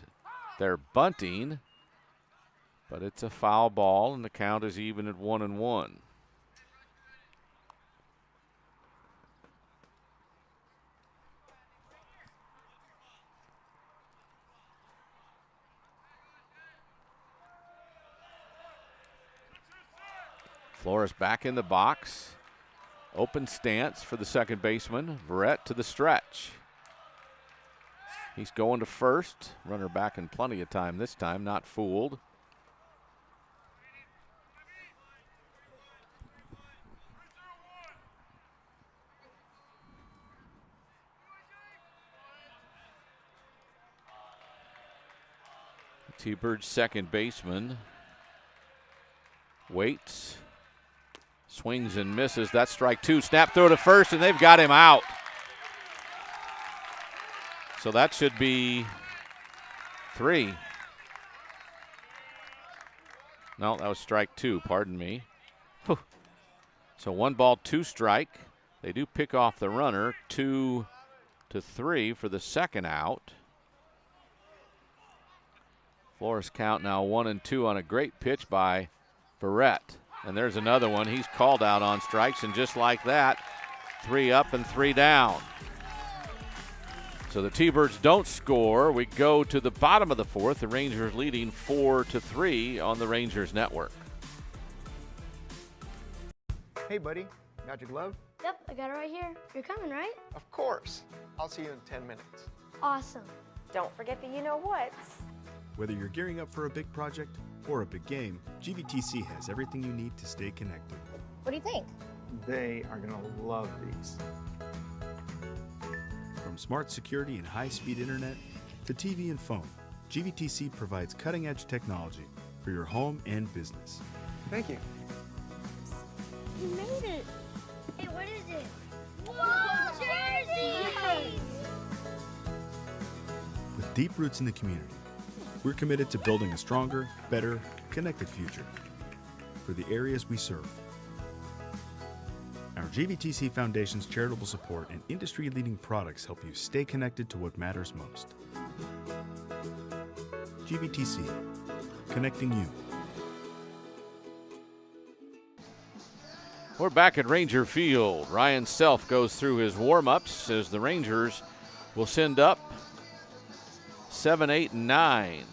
They're bunting, but it's a foul ball, and the count is even at 1-1. Flores back in the box. Open stance for the second baseman. Verrett to the stretch. He's going to first. Runner back in plenty of time this time, not fooled. T-Birds second baseman waits, swings and misses. That's strike 2. Snap throw to first, and they've got him out. So that should be 3. No, that was strike 2, pardon me. Whew. So 1 ball, 2 strike. They do pick off the runner, 2-3 for the second out. Flores count now 1-2 on a great pitch by Verrett. And there's another one. He's called out on strikes, and just like that, 3 up and 3 down. So the T-Birds don't score. We go to the bottom of the fourth. The Rangers leading 4-3 on the Rangers network. Hey, buddy, got your glove? Yep, I got it right here. You're coming, right? Of course. I'll see you in 10 minutes. Awesome. Don't forget the you-know-whats. Whether you're gearing up for a big project or a big game, GVTC has everything you need to stay connected. What do you think? They are going to love these. From From smart security and high-speed internet to TV and phone, GVTC provides cutting-edge technology for your home and business. Thank you. You made it. Hey, what is it? Whoa, jerseys! With deep roots in the community, we're committed to building a stronger, better, connected future for the areas we serve. Our GVTC Foundation's charitable support and industry-leading products help you stay connected to what matters most. GVTC, connecting you. We're back at Ranger Field. Ryan Self goes through his warm-ups as the Rangers will send up 7, 8, and 9.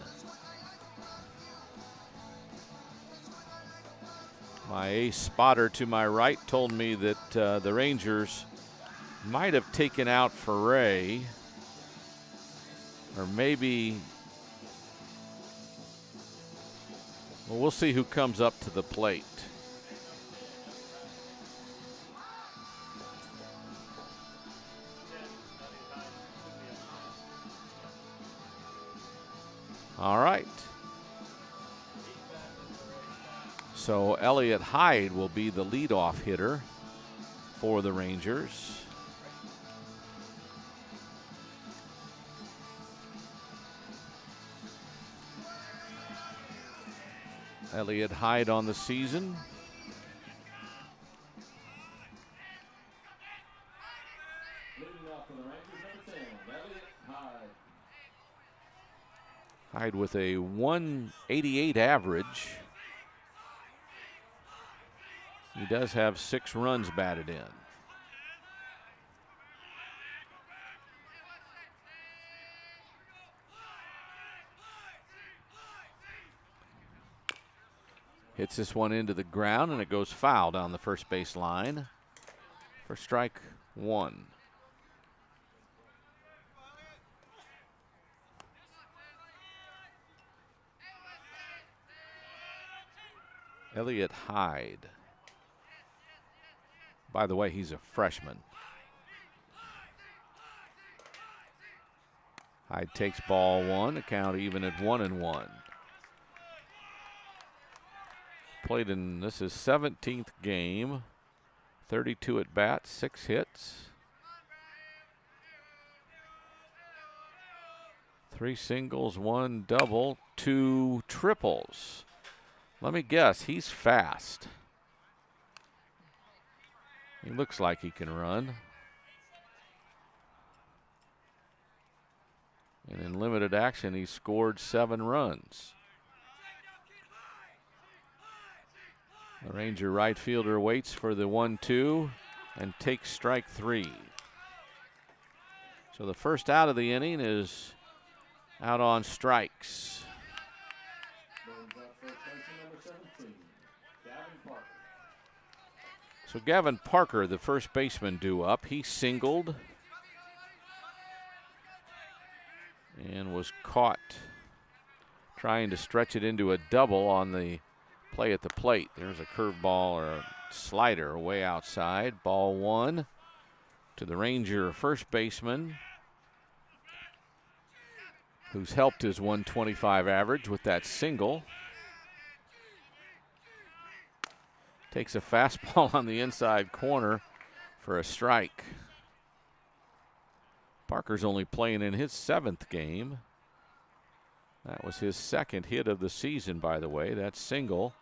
My ace spotter to my right told me that the Rangers might have taken out Foray, or maybe, well, we'll see who comes up to the plate. All right. So Elliott Hyde will be the leadoff hitter for the Rangers. Elliott Hyde on the season. Hyde with a 188 average. He does have 6 runs batted in. Hits this one into the ground and it goes foul down the first base line for strike 1. Elliott Hyde. By the way, he's a freshman. Hyde takes ball 1, the count even at 1-1. Played in, this is 17th game, 32 at bats, 6 hits. 3 singles, 1 double, 2 triples. Let me guess, he's fast. He looks like he can run. And in limited action, he scored 7 runs. The Ranger right fielder waits for the 1-2 and takes strike 3. So the first out of the inning is out on strikes. So Gavin Parker, the first baseman, due up. He singled and was caught trying to stretch it into a double on the play at the plate. There's a curveball or a slider way outside. Ball 1 to the Ranger first baseman, who's helped his 125 average with that single. Takes a fastball on the inside corner for a strike. Parker's only playing in his 7th game. That was his 2nd hit of the season, by the way. That single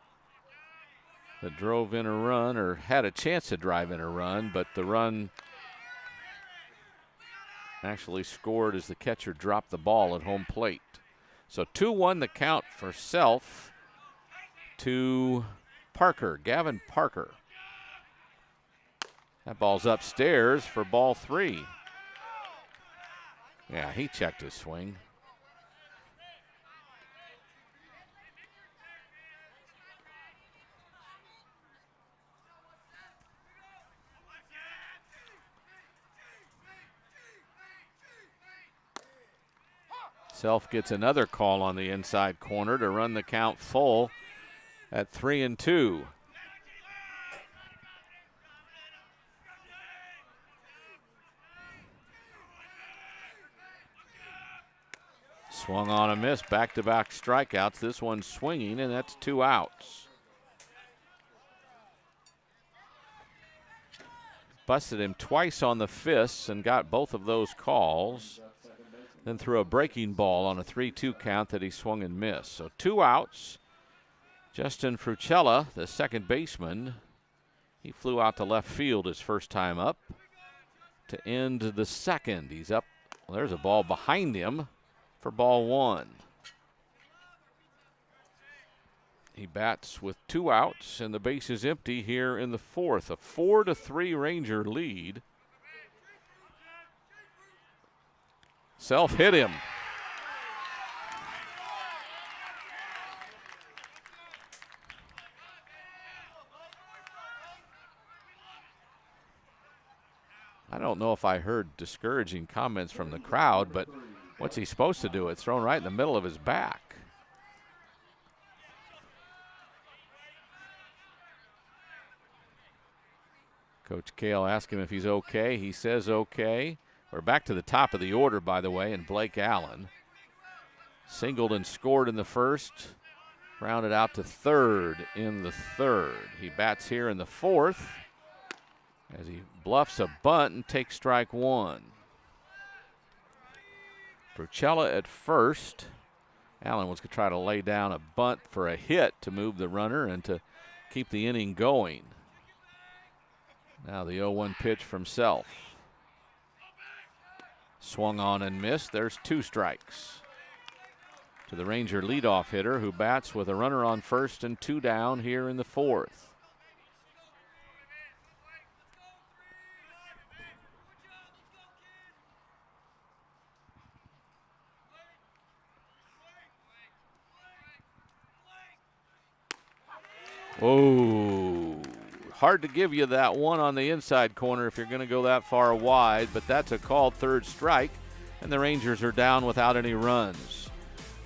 that drove in a run, or had a chance to drive in a run, but the run actually scored as the catcher dropped the ball at home plate. So 2-1 the count for Self to Parker, Gavin Parker. That ball's upstairs for ball 3. Yeah, he checked his swing. Self gets another call on the inside corner to run the count full at 3-2. Swung on a miss, back-to-back strikeouts. This one swinging, and that's 2 outs. Busted him twice on the fists and got both of those calls. Then threw a breaking ball on a 3-2 count that he swung and missed. So 2 outs. Justin Frucella, the second baseman, he flew out to left field his first time up to end the second. He's up. Well, there's a ball behind him for ball 1. He bats with 2 outs, and the base is empty here in the 4th. A 4-3 Ranger lead. Self hit him. I don't know if I heard discouraging comments from the crowd, but what's he supposed to do? It's thrown right in the middle of his back. Coach Kale asked him if he's okay. He says okay. We're back to the top of the order, by the way, and Blake Allen singled and scored in the first, rounded out to third in the third. He bats here in the 4th as he bluffs a bunt and takes strike 1. Frucella at first. Allen was going to try to lay down a bunt for a hit to move the runner and to keep the inning going. Now the 0-1 pitch from Self. Swung on and missed. There's 2 strikes to the Ranger leadoff hitter, who bats with a runner on first and 2 down here in the 4th. Whoa. Hard to give you that one on the inside corner if you're going to go that far wide, but that's a called 3rd strike, and the Rangers are down without any runs.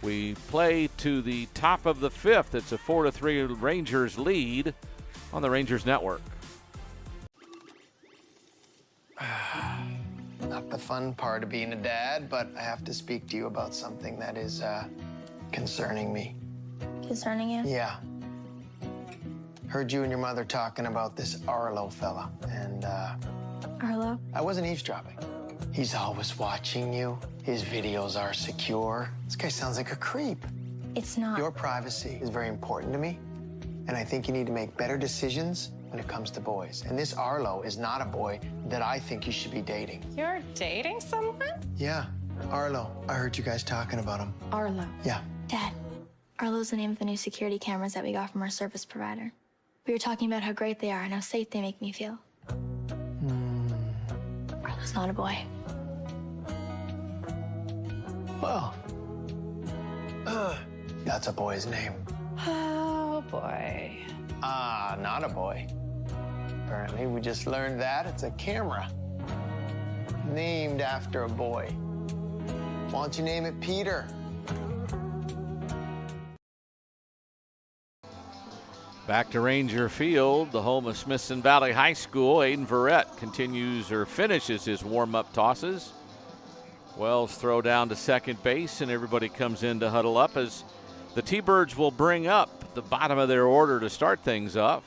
We play to the top of the 5th. It's a 4-3 Rangers lead on the Rangers Network. Not the fun part of being a dad, but I have to speak to you about something that is concerning me. Concerning you? Yeah. Heard you and your mother talking about this Arlo fella, and Arlo? I wasn't eavesdropping. He's always watching you. His videos are secure. This guy sounds like a creep. It's not. Your privacy is very important to me, and I think you need to make better decisions when it comes to boys. And this Arlo is not a boy that I think you should be dating. You're dating someone? Yeah, Arlo. I heard you guys talking about him. Arlo. Yeah. Dad, Arlo's the name of the new security cameras that we got from our service provider. We were talking about how great they are and how safe they make me feel. Arlo's not a boy. Well, that's a boy's name. Oh, boy. Not a boy. Apparently, we just learned that it's a camera named after a boy. Why don't you name it Peter? Back to Ranger Field, the home of Smithson Valley High School. Aiden Verrett continues or finishes his warm-up tosses. Wells throw down to second base, and everybody comes in to huddle up as the T-Birds will bring up the bottom of their order to start things up.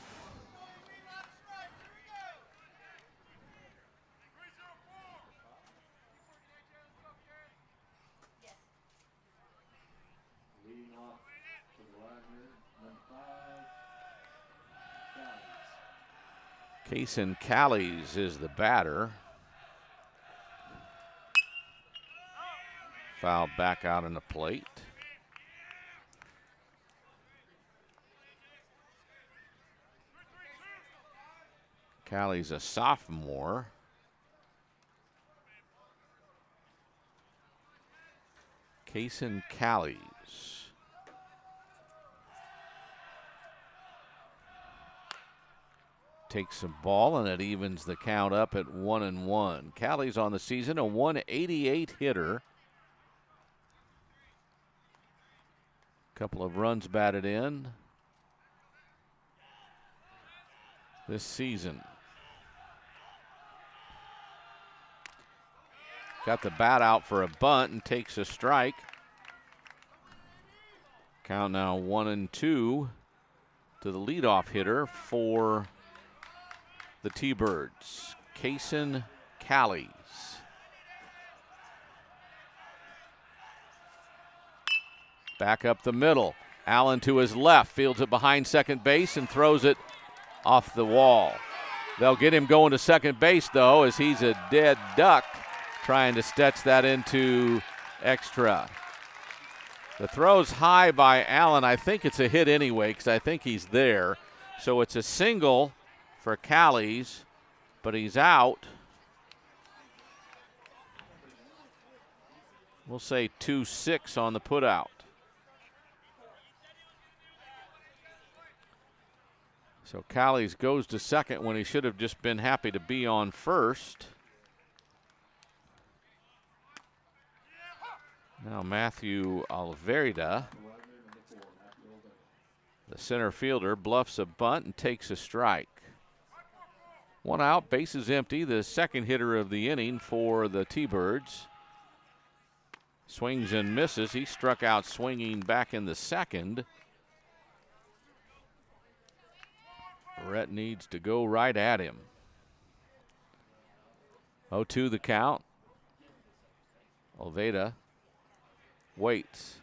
Kason Callies is the batter. Fouled back out on the plate. Callies a sophomore. Kason Callies. Takes a ball, and it evens the count up at 1-1. Callies on the season, a 188 hitter. Couple of runs batted in this season. Got the bat out for a bunt and takes a strike. Count now 1-2 to the leadoff hitter for the T-Birds, Kason Callies. Back up the middle. Allen to his left, fields it behind second base and throws it off the wall. They'll get him going to second base, though, as he's a dead duck trying to stretch that into extra. The throw's high by Allen. I think it's a hit anyway because I think he's there. So it's a single for Callies, but he's out. We'll say 2-6 on the putout. So Callies goes to second when he should have just been happy to be on first. Now Matthew Alverda, the center fielder, bluffs a bunt and takes a strike. One out, bases empty. The second hitter of the inning for the T-Birds. Swings and misses. He struck out swinging back in the second. Brett needs to go right at him. 0-2 the count. Alveda waits.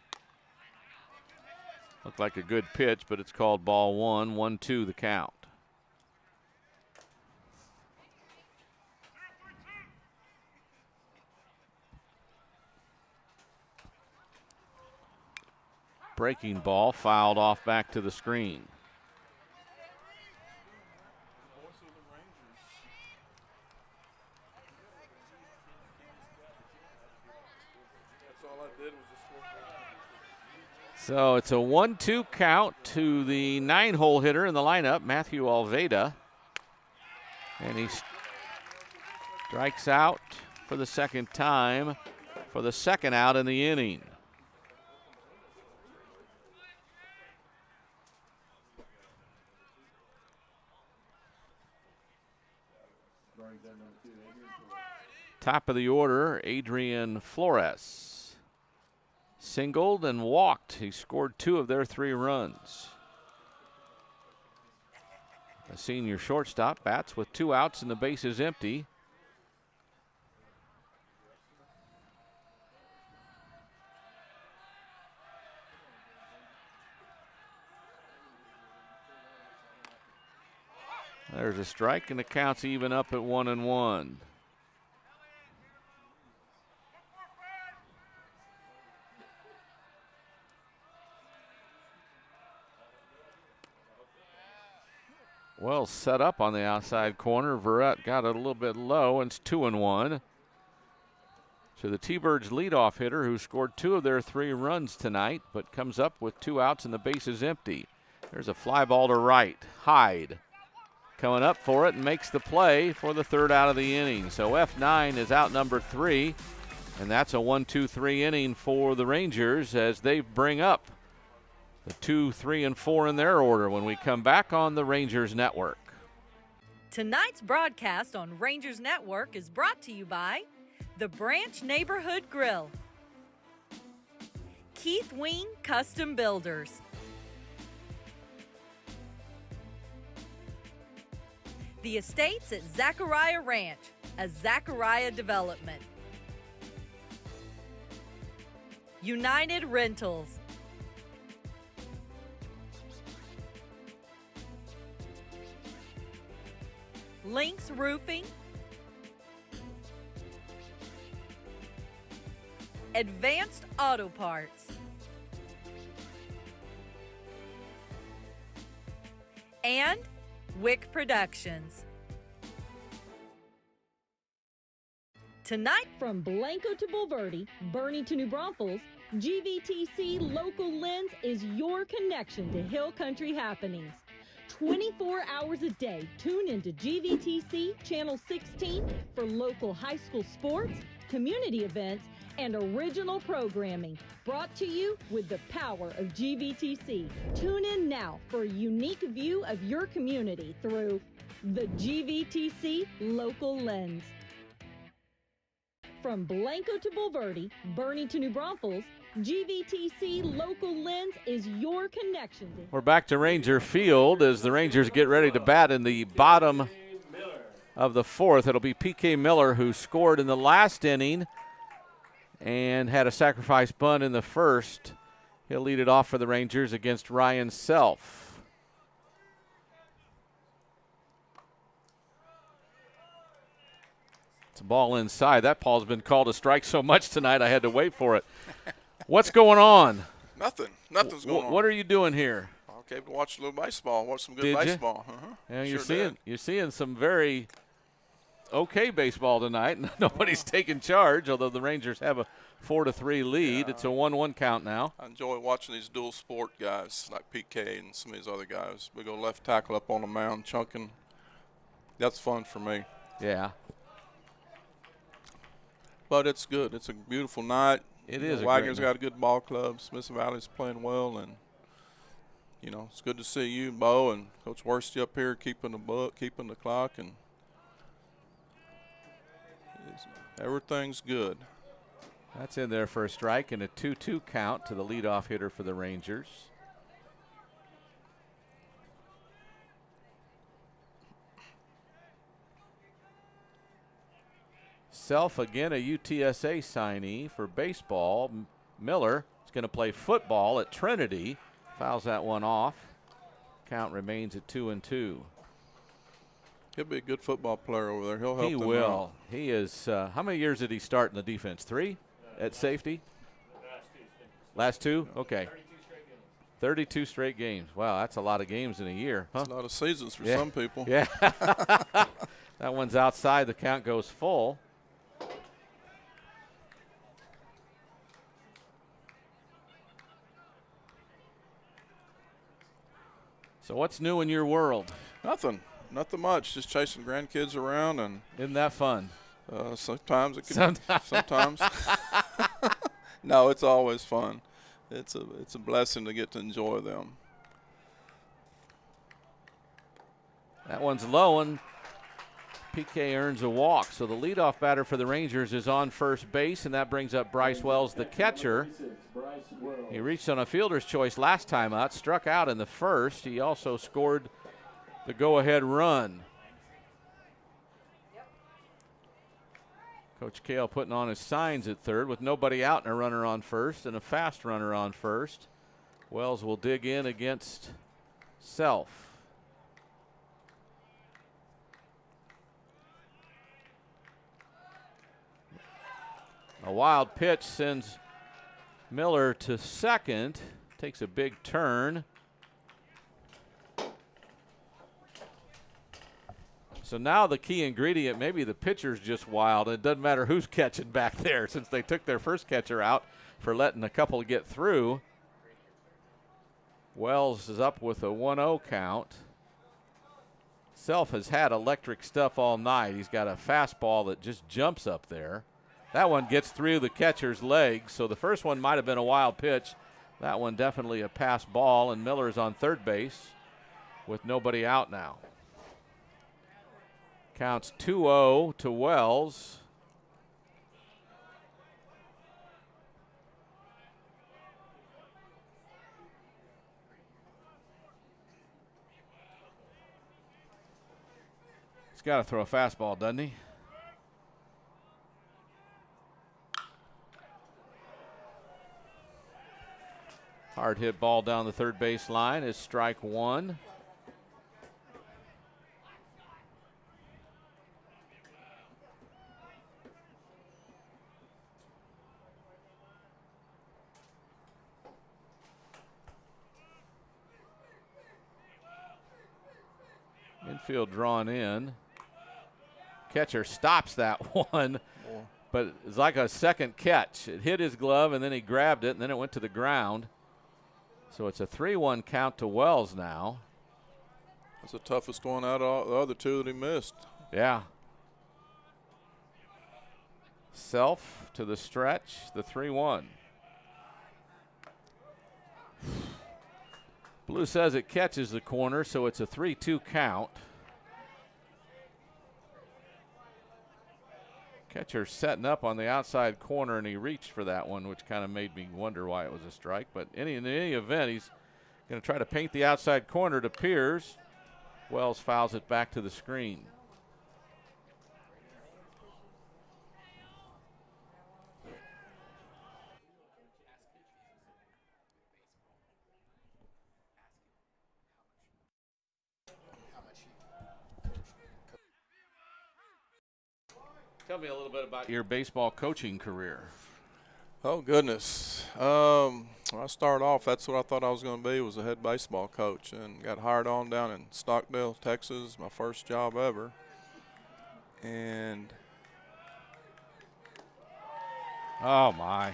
Looked like a good pitch, but it's called ball one. 1-2 the count. Breaking ball fouled off back to the screen. So it's a 1-2 count to the 9-hole hitter in the lineup, Matthew Alveda. And he strikes out for the second time for the second out in the inning. Top of the order, Adrian Flores. Singled and walked. He scored 2 of their 3 runs. The senior shortstop bats with 2 outs and the base is empty. There's a strike and the count's even up at 1-1. Well set up on the outside corner. Verrett got it a little bit low, and it's 2-1. So the T-Birds leadoff hitter, who scored 2 of their 3 runs tonight, but comes up with 2 outs and the base is empty. There's a fly ball to right. Hyde coming up for it and makes the play for the 3rd out of the inning. So F9 is out number 3, and that's a 1-2-3 inning for the Rangers as they bring up the 2, 3, and 4 in their order when we come back on the Rangers Network. Tonight's broadcast on Rangers Network is brought to you by the Branch Neighborhood Grill, Keith Wing Custom Builders, the Estates at Zachariah Ranch, a Zachariah development, United Rentals, Lynx Roofing, Advanced Auto Parts, and Wick Productions. Tonight, from Blanco to Bulverde, Bernie to New Braunfels, GVTC Local Lens is your connection to Hill Country happenings. 24 hours a day, tune into GVTC Channel 16 for local high school sports, community events, and original programming. Brought to you with the power of GVTC. Tune in now for a unique view of your community through the GVTC Local Lens. From Blanco to Bulverde, Bernie to New Braunfels, GVTC Local Lens is your connection to. We're back to Ranger Field as the Rangers get ready to bat in the bottom of the fourth. It'll be PK Miller, who scored in the last inning and had a sacrifice bunt in the first. He'll lead it off for the Rangers against Ryan Self. It's a ball inside. That ball's been called a strike so much tonight I had to wait for it. What's going on? Nothing. Nothing's going on. What are you doing here? Okay, watch a little baseball. Watch some good Did baseball. Yeah, Sure you're seeing some very okay baseball tonight. Nobody's taking charge, although the Rangers have a 4-3 lead. It's a 1-1 count now. I enjoy watching these dual sport guys like PK and some of these other guys. We go left tackle up on the mound, chunking. That's fun for me. Yeah. But it's good. It's a beautiful night. It is. Wagner's got a good ball club. Smithson Valley's playing well, and it's good to see you, Bo, and Coach Worsty up here keeping the clock, and everything's good. That's in there for a strike and a 2-2 count to the leadoff hitter for the Rangers. Self again, a UTSA signee for baseball. Miller is going to play football at Trinity. Fouls that one off. Count remains at 2-2. He'll be a good football player over there. He'll help them. He will. Out. He is. How many years did he start in the defense? 3 at safety? Last 2? Okay. 32 straight games. Wow, that's a lot of games in a year. Huh? That's a lot of seasons for some people. Yeah. That one's outside. The count goes full. So what's new in your world? Nothing much. Just chasing grandkids around, and isn't that fun? Sometimes it can. Sometimes. No, it's always fun. It's a blessing to get to enjoy them. That one's low, and PK earns a walk. So the leadoff batter for the Rangers is on first base, and that brings up Bryce Wells, the catcher. He reached on a fielder's choice last time out, struck out in the first. He also scored the go-ahead run. Coach Kale putting on his signs at third with nobody out and a runner on first and a fast runner on first. Wells will dig in against Self. A wild pitch sends Miller to second. Takes a big turn. So now the key ingredient, maybe the pitcher's just wild. It doesn't matter who's catching back there since they took their first catcher out for letting a couple get through. Wells is up with a 1-0 count. Self has had electric stuff all night. He's got a fastball that just jumps up there. That one gets through the catcher's legs, so the first one might have been a wild pitch. That one definitely a pass ball, and Miller is on third base with nobody out now. Counts 2-0 to Wells. He's got to throw a fastball, doesn't he? Hard hit ball down the third base line is strike one. Infield drawn in. Catcher stops that one, but it's like a second catch. It hit his glove, and then he grabbed it, and then it went to the ground. So it's a 3-1 count to Wells now. That's the toughest one out of the other two that he missed. Yeah. Self to the stretch, the 3-1. Blue says it catches the corner, so it's a 3-2 count. Catcher setting up on the outside corner, and he reached for that one, which kind of made me wonder why it was a strike. But in any event, he's going to try to paint the outside corner to Piers. Wells fouls it back to the screen. Tell me a little bit about your baseball coaching career. Oh, goodness. When I started off, that's what I thought I was going to be, was a head baseball coach, and got hired on down in Stockdale, Texas, my first job ever. And oh, my.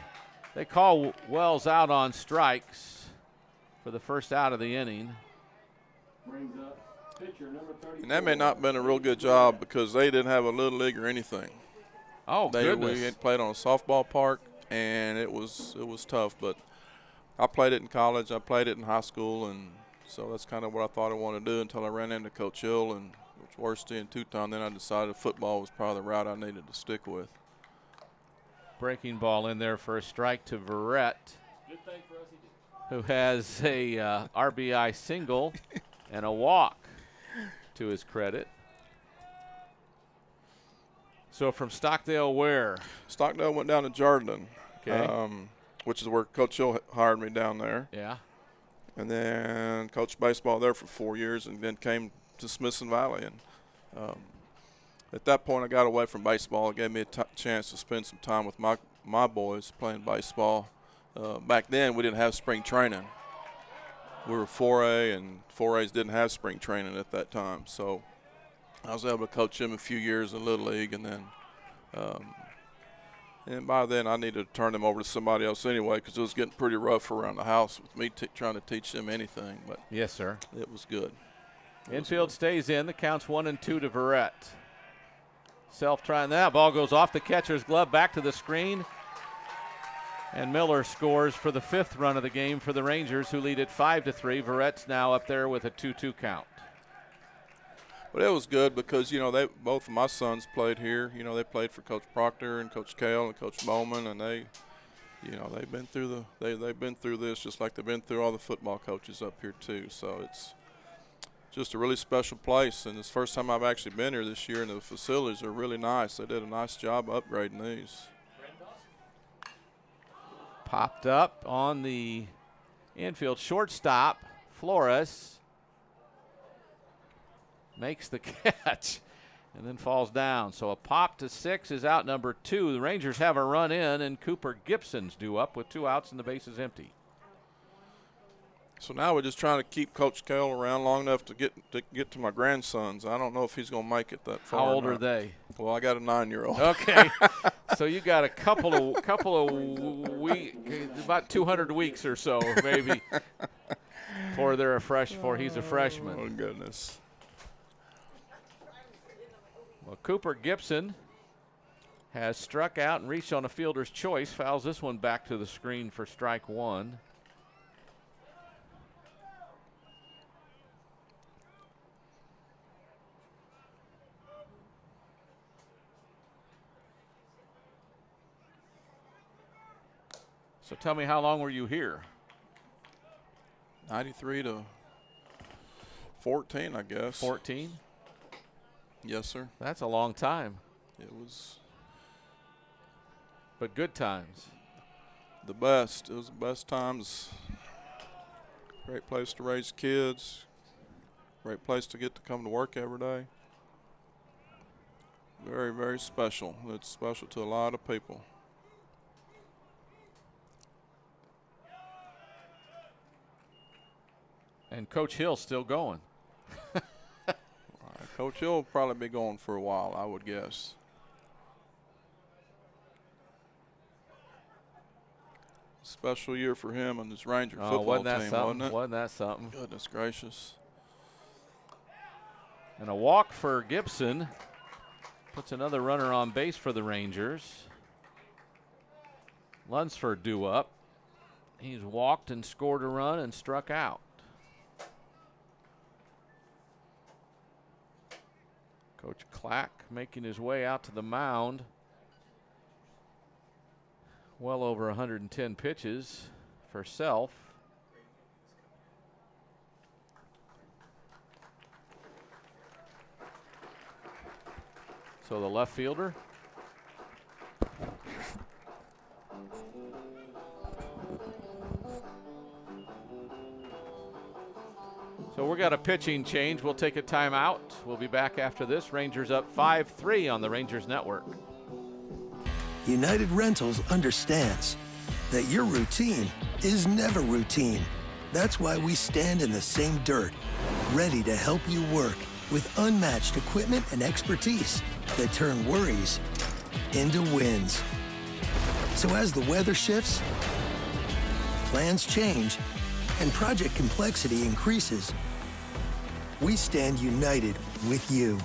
They call Wells out on strikes for the first out of the inning. Brings up pitcher number 34. And that may not have been a real good job because they didn't have a little league or anything. Oh, goodness. We had played on a softball park, and it was tough. But I played it in college. I played it in high school, and so that's kind of what I thought I wanted to do until I ran into Coach Hill and Coach Worsty and Touton. Then I decided football was probably the route I needed to stick with. Breaking ball in there for a strike to Verrett, who has a RBI single and a walk to his credit. So from Stockdale where? Stockdale went down to Jordan, okay. Which is where Coach Hill hired me down there. Yeah. And then coached baseball there for 4 years, and then came to Smithson Valley. And at that point, I got away from baseball. It gave me a chance to spend some time with my boys playing baseball. Back then, we didn't have spring training. We were 4A, and 4As didn't have spring training at that time. So I was able to coach them a few years in Little League, and then and by then I needed to turn them over to somebody else anyway because it was getting pretty rough around the house with me trying to teach them anything. But yes, sir. It was good. Infield stays in. The count's 1-2 to Verrett. Self trying that. Ball goes off the catcher's glove back to the screen. And Miller scores for the 5th run of the game for the Rangers, who lead it 5-3. Verrett's now up there with a 2-2 count. But it was good because, both of my sons played here. They played for Coach Proctor and Coach Cale and Coach Bowman, and they've been through they've been through this just like they've been through all the football coaches up here too. So it's just a really special place, and it's the first time I've actually been here this year, and the facilities are really nice. They did a nice job upgrading these. Popped up on the infield shortstop. Flores makes the catch and then falls down. So a pop to 6 is out number 2. The Rangers have a run in, and Cooper Gibson's due up with 2 outs and the bases empty. So now we're just trying to keep Coach Cale around long enough to get to my grandsons. I don't know if he's going to make it that far. How old are they? Well, I got a 9-year-old. Okay. So you got a couple of weeks, about 200 weeks or so, maybe, before he's a freshman. Oh, goodness. Well, Cooper Gibson has struck out and reached on a fielder's choice. Fouls this one back to the screen for strike 1. So tell me, how long were you here? 93 to 14, I guess. 14? Yes, sir. That's a long time. It was. But good times. The best. It was the best times. Great place to raise kids. Great place to get to come to work every day. Very, very special. It's special to a lot of people. And Coach Hill's still going. Coach Hill will probably be going for a while, I would guess. Special year for him and his Ranger football team, wasn't it? Wasn't that something? Goodness gracious. And a walk for Gibson. Puts another runner on base for the Rangers. Lunsford due up. He's walked and scored a run and struck out. Coach Clack making his way out to the mound. Well over 110 pitches for Self. So the left fielder. So we're got a pitching change. We'll take a timeout. We'll be back after this. Rangers up 5-3 on the Rangers Network. United Rentals understands that your routine is never routine. That's why we stand in the same dirt, ready to help you work with unmatched equipment and expertise that turn worries into wins. So as the weather shifts, plans change, and project complexity increases, we stand united with you.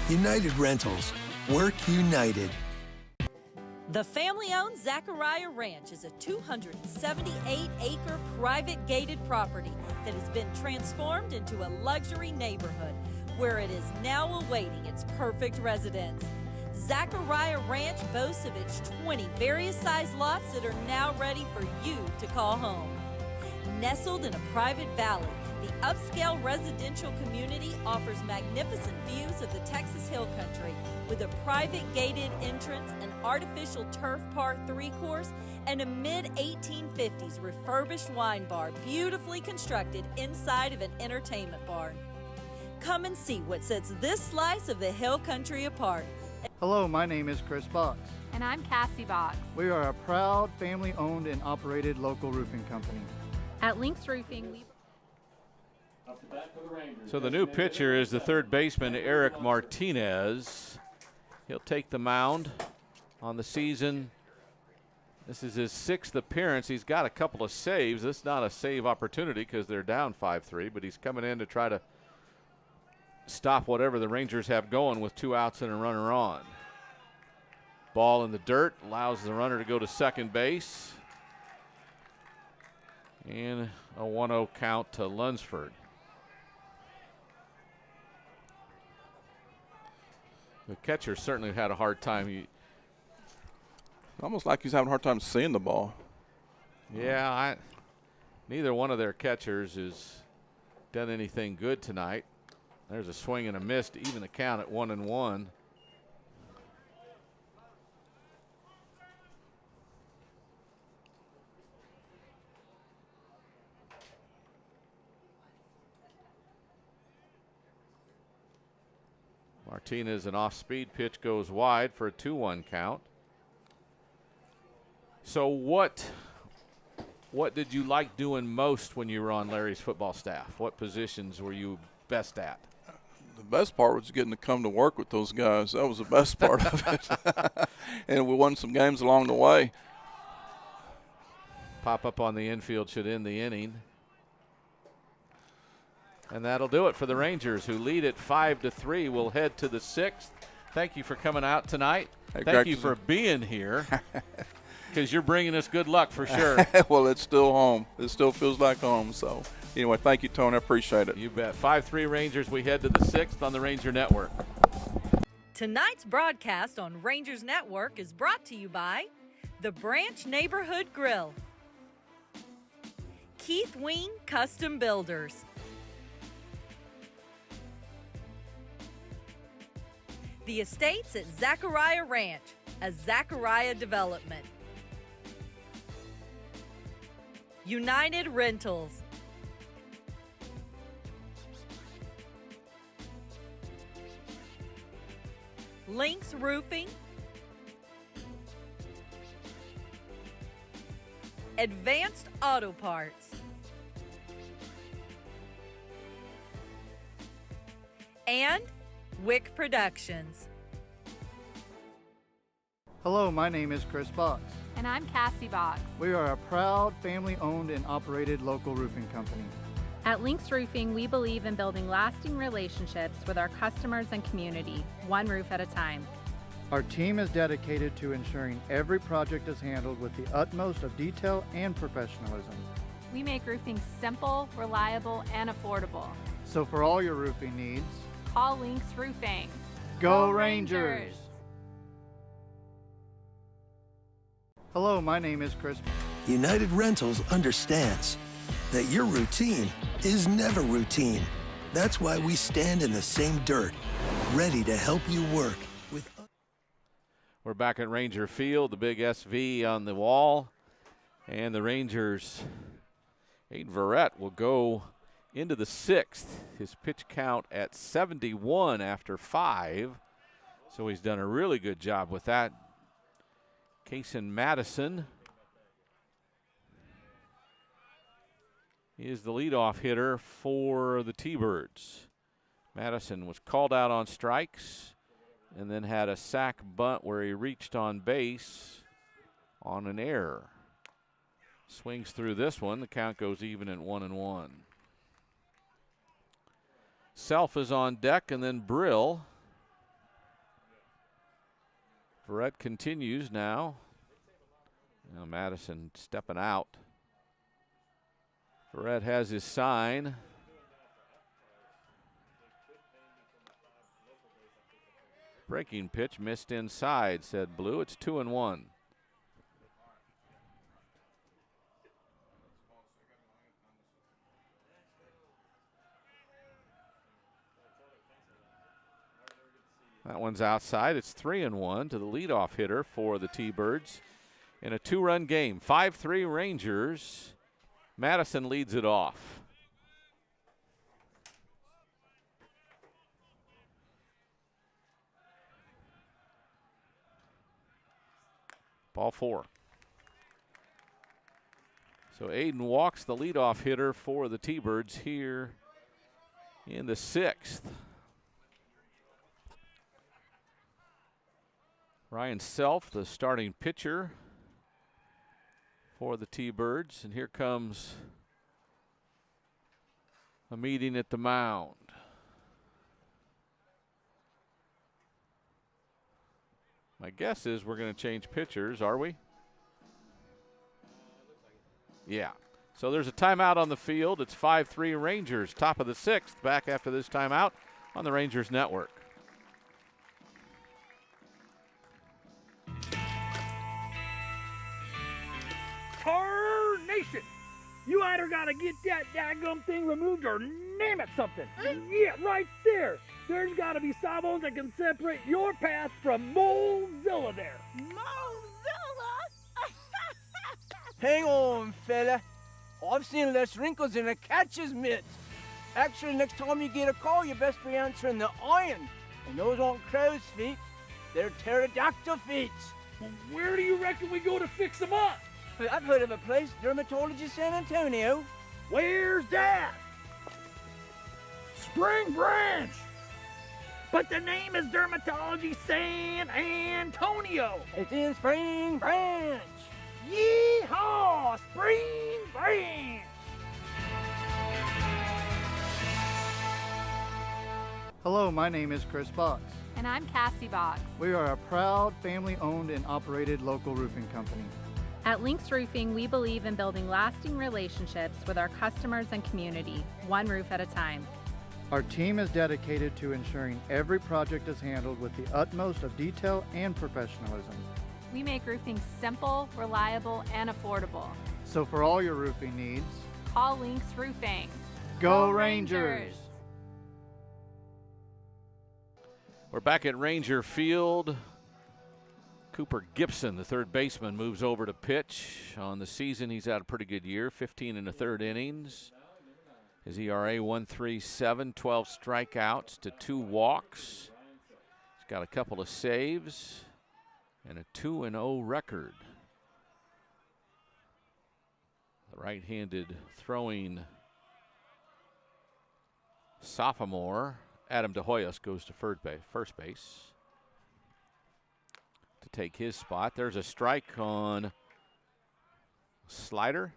United Rentals. Work united. The family-owned Zachariah Ranch is a 278-acre private gated property that has been transformed into a luxury neighborhood where it is now awaiting its perfect residence. Zachariah Ranch boasts of its 20 various size lots that are now ready for you to call home. Nestled in a private valley, the upscale residential community offers magnificent views of the Texas Hill Country with a private gated entrance, an artificial turf par 3-course, and a mid-1850s refurbished wine bar beautifully constructed inside of an entertainment barn. Come and see what sets this slice of the Hill Country apart. Hello, my name is Chris Box. And I'm Cassie Box. We are a proud family-owned and operated local roofing company. At Lynx Roofing, we... So the new pitcher is the third baseman, Eric Martinez. He'll take the mound on the season. This is his 6th appearance. He's got a couple of saves. This is not a save opportunity because they're down 5-3, but he's coming in to try to stop whatever the Rangers have going with 2 outs and a runner on. Ball in the dirt allows the runner to go to second base. And a 1-0 count to Lunsford. The catcher certainly had a hard time. Almost like he's having a hard time seeing the ball. Yeah, neither one of their catchers has done anything good tonight. There's a swing and a miss to even the count at 1-1. Martinez, an off-speed pitch goes wide for a 2-1 count. So what did you like doing most when you were on Larry's football staff? What positions were you best at? The best part was getting to come to work with those guys. That was the best part of it. And we won some games along the way. Pop up on the infield should end the inning. And that'll do it for the Rangers, who lead at 5-3. We'll head to the 6th. Thank you for coming out tonight. Hey, Thank you for being here, because you're bringing us good luck for sure. Well, it's still home. It still feels like home. So, anyway, thank you, Tony. I appreciate it. You bet. 5-3 Rangers. We head to the 6th on the Ranger Network. Tonight's broadcast on Rangers Network is brought to you by the Branch Neighborhood Grill, Keith Wing Custom Builders, the Estates at Zachariah Ranch, a Zachariah development, United Rentals, Lynx Roofing, Advanced Auto Parts, and Wick Productions. Hello, my name is Chris Box. And I'm Cassie Box. We are a proud family-owned and operated local roofing company. At Lynx Roofing, we believe in building lasting relationships with our customers and community, one roof at a time. Our team is dedicated to ensuring every project is handled with the utmost of detail and professionalism. We make roofing simple, reliable, and affordable. So for all your roofing needs, call Lynx Roofing. Go Rangers! Hello, my name is Chris. United Rentals understands that your routine is never routine. That's why we stand in the same dirt, ready to help you work with. We're back at Ranger Field, the big SV on the wall, and the Rangers, Aiden Verrett will go into the sixth. His pitch count at 71 after 5, so he's done a really good job with that. Kaysen Madison is the leadoff hitter for the T-Birds. Madison was called out on strikes and then had a sac bunt where he reached on base on an error. Swings through this one. The count goes even at 1-1. Self is on deck, and then Brill. Verrett continues now. Now Madison stepping out. Verrett has his sign. Breaking pitch missed inside, said Blue. It's 2-1. That one's outside. It's 3-1 to the leadoff hitter for the T-Birds in a 2-run game. 5-3 Rangers. Madison leads it off. Ball 4. So Aiden walks, the leadoff hitter for the T-Birds here in the 6th. Ryan Self, the starting pitcher for the T-Birds. And here comes a meeting at the mound. My guess is we're going to change pitchers, are we? Yeah. So there's a timeout on the field. It's 5-3 Rangers, top of the 6th, back after this timeout on the Rangers Network. Carnation! You either gotta get that daggum thing removed or name it something. Yeah, right there. There's gotta be sawbones that can separate your path from Molezilla there. Hang on, fella. I've seen less wrinkles in a catcher's mitt. Actually, next time you get a call, you best be answering the iron. And those aren't crow's feet. They're pterodactyl feet. Well, where do you reckon we go to fix them up? I've heard of a place, Dermatology San Antonio. Where's that? Spring Branch. But the name is Dermatology San Antonio. It's in Spring Branch. Yeehaw! Spring Branch. Hello, my name is Chris Box. And I'm Cassie Box. We are a proud family-owned and operated local roofing company. At Lynx Roofing, we believe in building lasting relationships with our customers and community, one roof at a time. Our team is dedicated to ensuring every project is handled with the utmost of detail and professionalism. We make roofing simple, reliable, and affordable. So for all your roofing needs, call Lynx Roofing. Go Rangers! We're back at Ranger Field. Cooper Gibson, the third baseman, moves over to pitch. On the season, he's had a pretty good year, 15 1/3 innings. His ERA 1.37, 12 strikeouts to 2 walks. He's got a couple of saves and a 2-0 record. The right-handed throwing sophomore, Adam DeHoyos, goes to first base to take his spot. There's a strike on slider.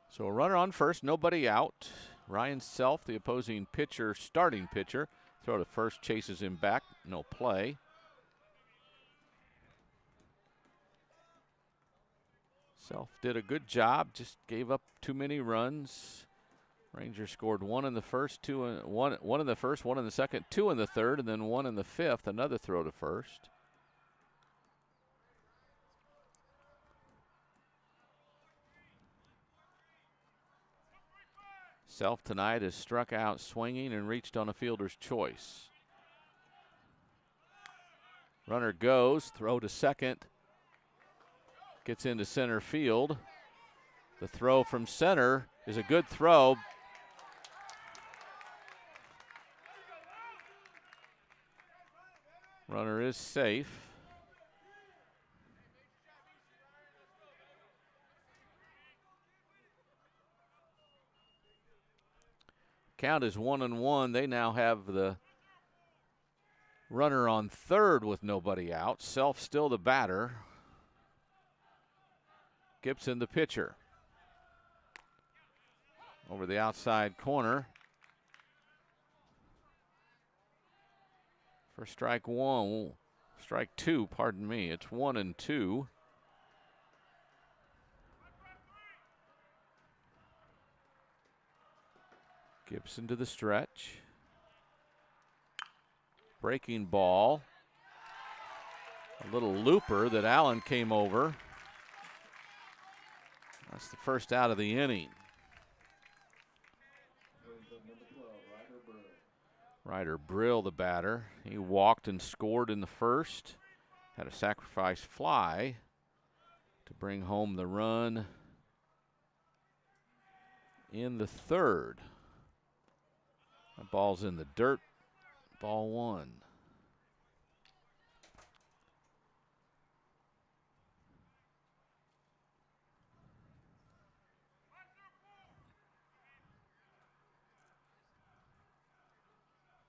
So a runner on first, nobody out. Ryan Self, the opposing pitcher, starting pitcher, throw to first, chases him back, no play. Self did a good job, just gave up too many runs. Rangers scored one in the first, one in the first, 1 in the second, 2 in the third, and then 1 in the fifth. Another throw to first. Self tonight has struck out swinging and reached on a fielder's choice. Runner goes, throw to second. Gets into center field. The throw from center is a good throw. Runner is safe. Count is 1-1. They now have the runner on third with nobody out. Self still the batter. Gibson the pitcher. Over the outside corner. For strike one, strike two, pardon me. It's 1-2. Gibson to the stretch. Breaking ball. A little looper that Allen came over. That's the first out of the inning. Ryder Brill, the batter. He walked and scored in the first. Had a sacrifice fly to bring home the run in the third. That ball's in the dirt. Ball one.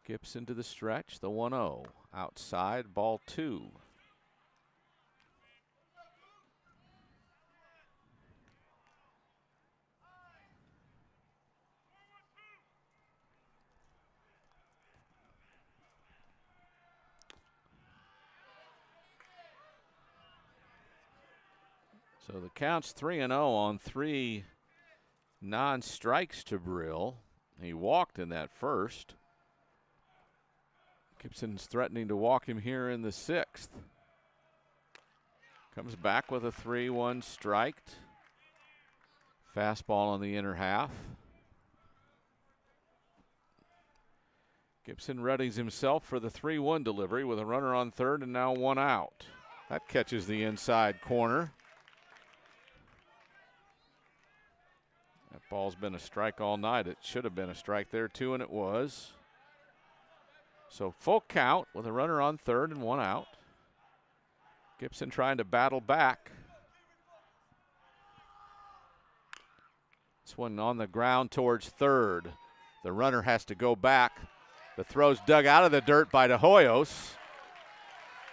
Gibson to the stretch, the 1-0. Outside, ball two. So the count's 3-0 on 3 non-strikes to Brill. He walked in that first. Gibson's threatening to walk him here in the sixth. Comes back with a 3-1 striked. Fastball on the inner half. Gibson readies himself for the 3-1 delivery with a runner on third and now one out. That catches the inside corner. That ball's been a strike all night. It should have been a strike there too, and it was. So full count with a runner on third and one out. Gibson trying to battle back. This one on the ground towards third. The runner has to go back. The throw's dug out of the dirt by De Hoyos.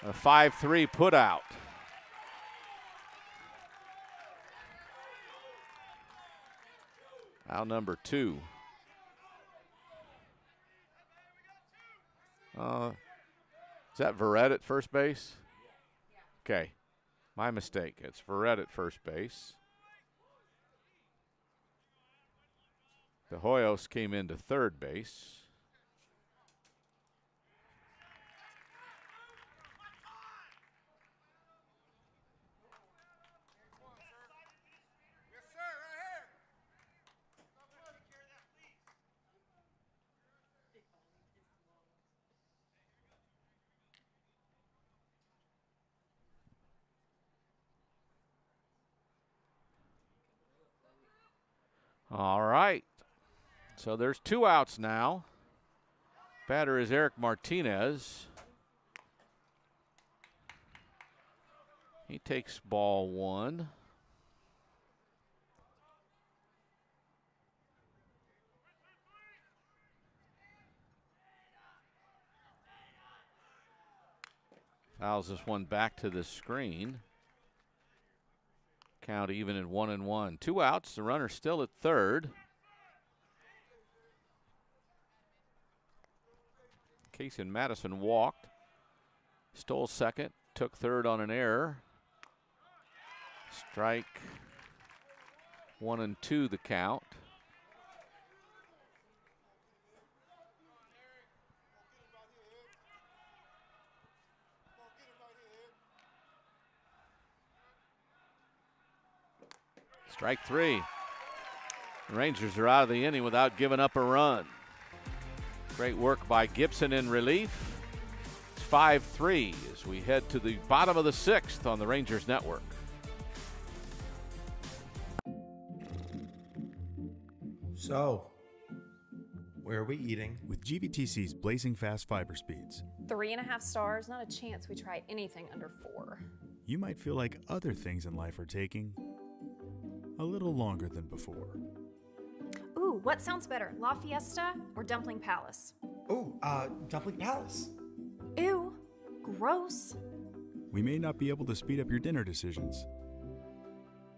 A 5-3 put out. Out number two. Is that Verrett at first base? Okay, my mistake. It's Verrett at first base. De Hoyos came into third base. All right. So there's two outs now. Batter is Eric Martinez. He takes ball one. Fouls this one back to the screen. Count even at 1-1. Two outs, the runner still at third. Casey and Madison walked. Stole second, took third on an error. Strike 1-2 the count. Strike three. The Rangers are out of the inning without giving up a run. Great work by Gibson in relief. It's 5-3 as we head to the bottom of the 6th on the Rangers Network. So, where are we eating? With GVTC's blazing fast fiber speeds, 3.5 stars, not a chance we try anything under 4. you might feel like other things in life are taking a little longer than before. Ooh, what sounds better, La Fiesta or Dumpling Palace? Ooh, Dumpling Palace. Ew, gross. We may not be able to speed up your dinner decisions,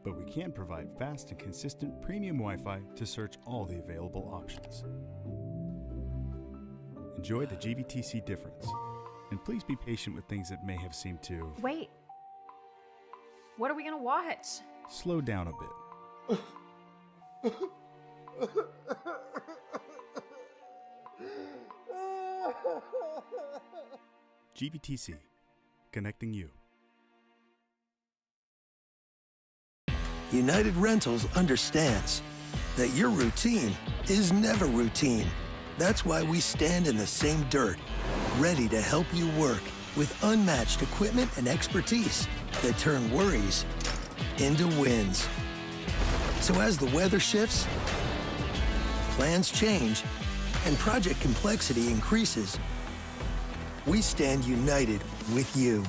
but we can provide fast and consistent premium Wi-Fi to search all the available options. Enjoy the GVTC difference, and please be patient with things that may have seemed to Wait, what are we gonna watch? slow down a bit. GVTC, connecting you. United Rentals understands that your routine is never routine. That's why we stand in the same dirt, ready to help you work with unmatched equipment and expertise that turn worries into wins. So as the weather shifts, plans change, and project complexity increases, we stand united with you.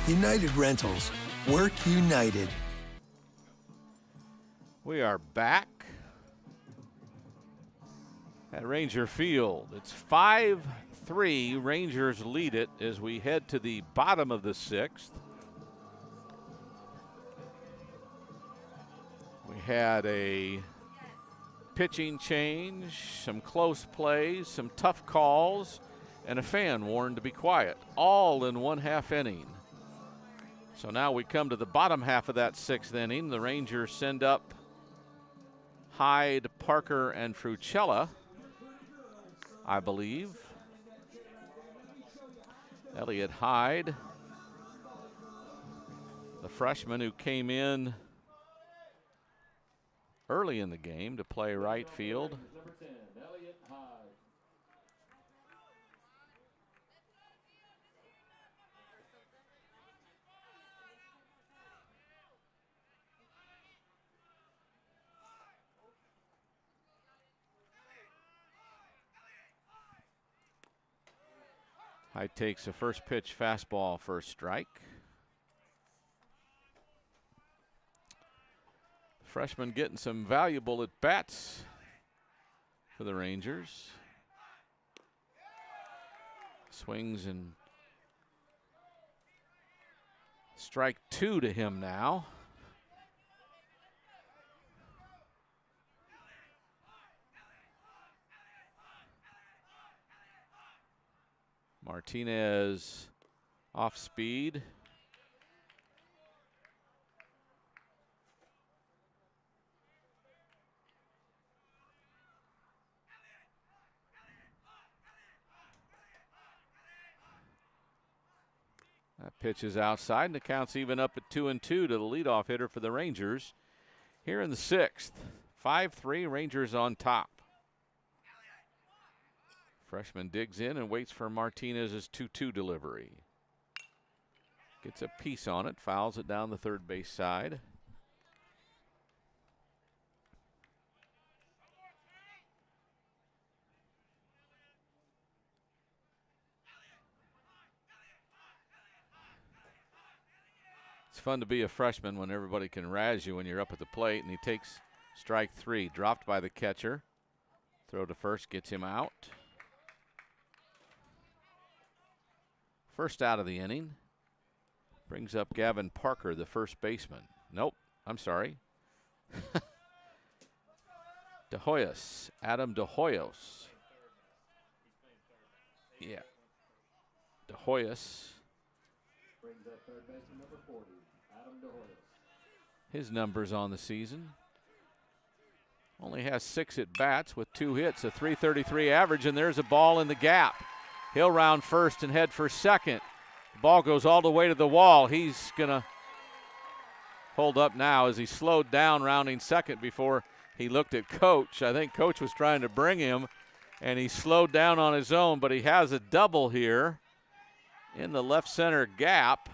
United Rentals, work united. We are back at Ranger Field. It's 5-3. Rangers lead it as we head to the bottom of the 6th. We had a pitching change, some close plays, some tough calls, and a fan warned to be quiet, all in 1/2 inning. So now we come to the bottom half of that 6th inning. The Rangers send up Hyde, Parker, and Frucella, I believe. Elliott Hyde, the freshman who came in early in the game to play right field. Hyde takes a first pitch fastball for a strike. Freshman getting some valuable at bats for the Rangers. Swings and strike 2 to him now. Martinez off speed. That pitch is outside, and the count's even up at 2-2 to the leadoff hitter for the Rangers here in the 6th. 5-3, Rangers on top. Freshman digs in and waits for Martinez's 2-2 delivery. Gets a piece on it, fouls it down the third base side. It's fun to be a freshman when everybody can razz you when you're up at the plate, and he takes strike 3, dropped by the catcher. Throw to first gets him out. First out of the inning. Brings up Gavin Parker, the first baseman. Nope, I'm sorry. De Hoyos, Adam De Hoyos. Yeah. De Hoyos. Brings up third baseman number 40, Adam De Hoyos. His numbers on the season. Only has 6 at bats with 2 hits, a .333 average, and there's a ball in the gap. He'll round first and head for second. The ball goes all the way to the wall. He's going to hold up now as he slowed down rounding second before he looked at Coach. I think Coach was trying to bring him, and he slowed down on his own, but he has a double here in the left center gap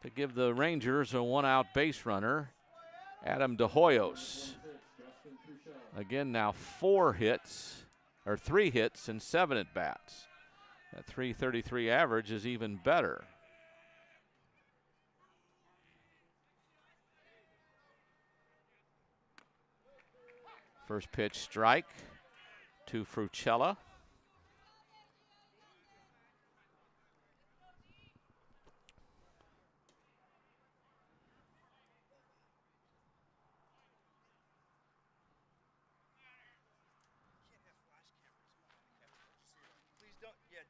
to give the Rangers a one-out base runner, Adam De Hoyos. Again, now 3 hits and 7 at-bats. That .333 average is even better. First pitch strike to Frucella.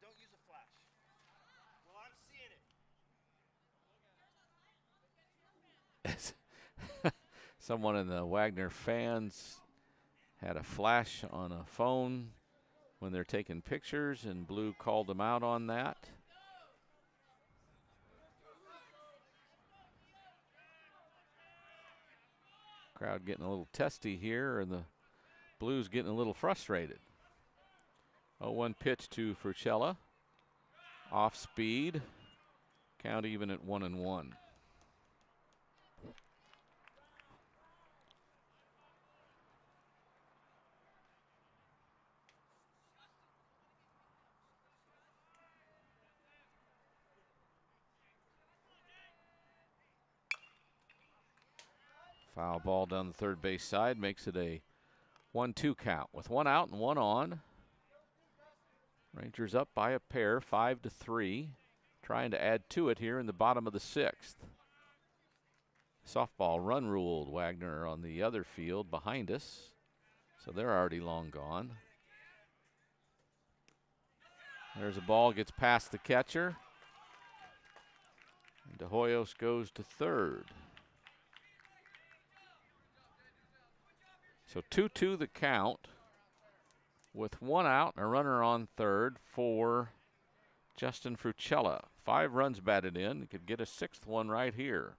Don't use a flash. Well, I'm seeing it. Someone in the Wagner fans had a flash on a phone when they're taking pictures, and Blue called them out on that. Crowd getting a little testy here, and the Blues getting a little frustrated. 0-1 pitch to Frucella. Off speed. Count even at 1-1. Foul ball down the third base side makes it a 1-2 count with 1 out and 1 on. Rangers up by a pair, 5-3. Trying to add to it here in the bottom of the 6th. Softball run ruled. Wagner on the other field behind us, so they're already long gone. There's a ball, gets past the catcher. And De Hoyos goes to third. So 2-2 the count with 1 out and a runner on third for Justin Frucella. 5 runs batted in. He could get a 6th one right here.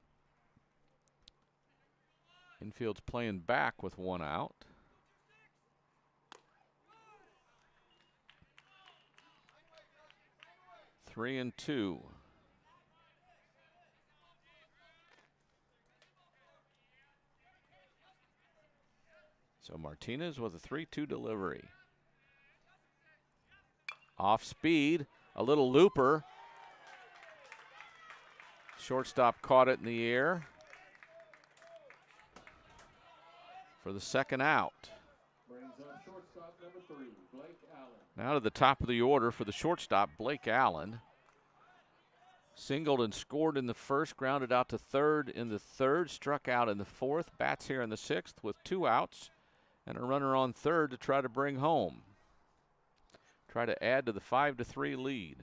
Infield's playing back with 1 out. Three and 2. So Martinez with a 3-2 delivery. Off speed, a little looper. Shortstop caught it in the air for the 2nd out. Brings up shortstop number 3, Blake Allen. Now to the top of the order for the shortstop, Blake Allen. Singled and scored in the 1st, grounded out to third in the 3rd, struck out in the 4th, bats here in the 6th with 2 outs and a runner on third to try to bring home. Try to add to the 5-3 lead.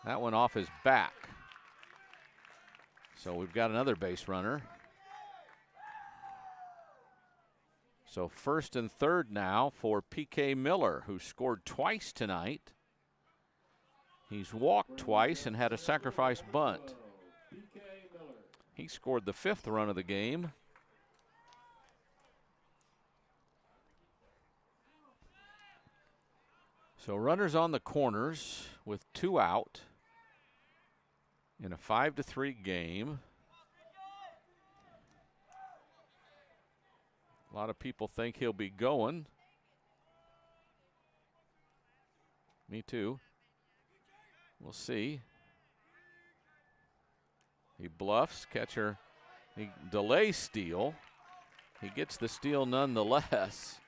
That one off his back. So we've got another base runner. So 1st and 3rd now for P.K. Miller, who scored twice tonight. He's walked twice and had a sacrifice bunt. He scored the 5th run of the game. So runners on the corners with 2 out in a 5-3 game. A lot of people think he'll be going. Me too. We'll see. He bluffs, catcher. He delays steal. He gets the steal nonetheless.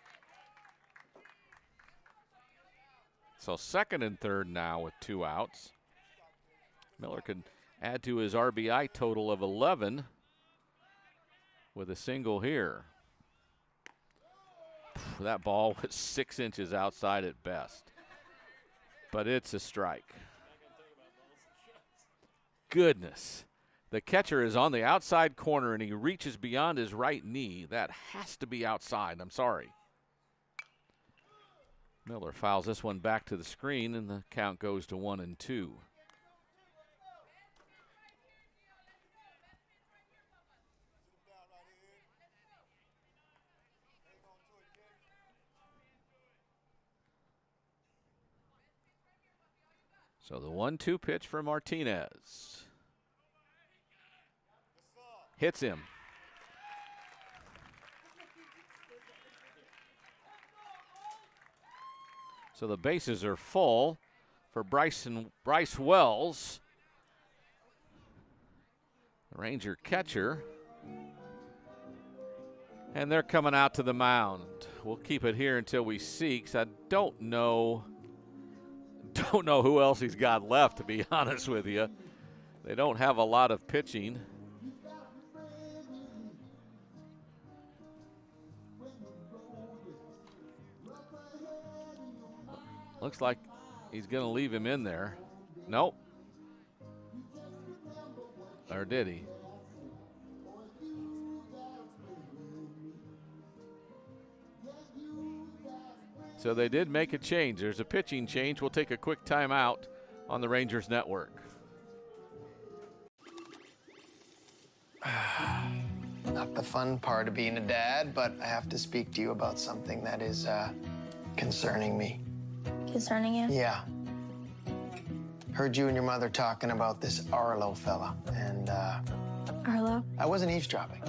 So 2nd and 3rd now with 2 outs. Miller could add to his RBI total of 11 with a single here. That ball was 6 inches outside at best, but it's a strike. Goodness. The catcher is on the outside corner and he reaches beyond his right knee. That has to be outside. I'm sorry. Miller fouls this one back to the screen and the count goes to 1-2. So the 1-2 pitch for Martinez. Hits him. So the bases are full for Bryce Wells, the Ranger catcher. And they're coming out to the mound. We'll keep it here until we see, 'cause I don't know who else he's got left, to be honest with you. They don't have a lot of pitching. Looks like he's going to leave him in there. Nope. Or did he? So they did make a change. There's a pitching change. We'll take a quick timeout on the Rangers Network. Not the fun part of being a dad, but I have to speak to you about something that is concerning me. Concerning you? Yeah. Heard you and your mother talking about this Arlo fella, and Arlo? I wasn't eavesdropping.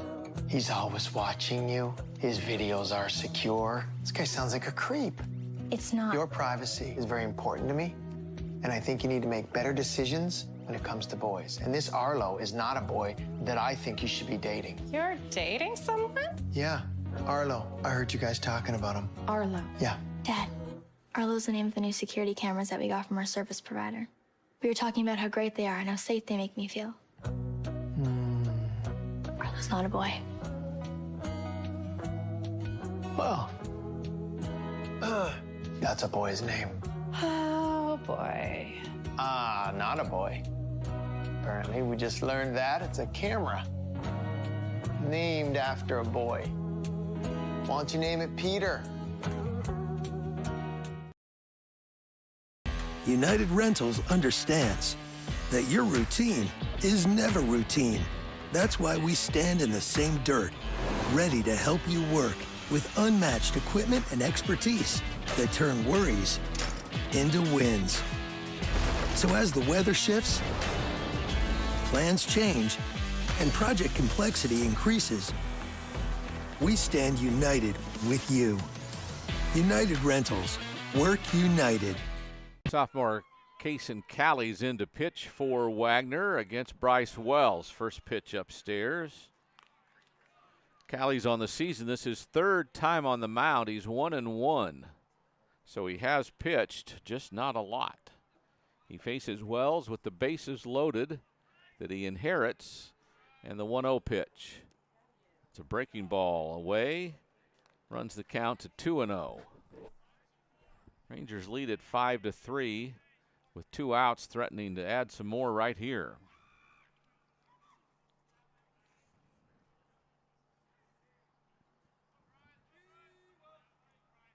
He's always watching you. His videos are secure. This guy sounds like a creep. It's not. Your privacy is very important to me, and I think you need to make better decisions when it comes to boys. And this Arlo is not a boy that I think you should be dating. You're dating someone? Yeah, Arlo. I heard you guys talking about him. Arlo. Yeah. Dad, Arlo's the name of the new security cameras that we got from our service provider. We were talking about how great they are and how safe they make me feel. Arlo's not a boy. Well, that's a boy's name. Oh, boy. Ah, not a boy. Apparently, we just learned that it's a camera. Named after a boy. Why don't you name it Peter? United Rentals understands that your routine is never routine. That's why we stand in the same dirt, ready to help you work with unmatched equipment and expertise that turn worries into wins. So as the weather shifts, plans change, and project complexity increases, we stand united with you. United Rentals. Work united. Sophomore Kason Callie's in to pitch for Wagner against Bryce Wells. First pitch upstairs. Callie's on the season. This is his third time on the mound. He's 1-1. So he has pitched, just not a lot. He faces Wells with the bases loaded that he inherits, and the 1-0 pitch. It's a breaking ball away. Runs the count to 2-0. Rangers lead at 5-3 with 2 outs, threatening to add some more right here.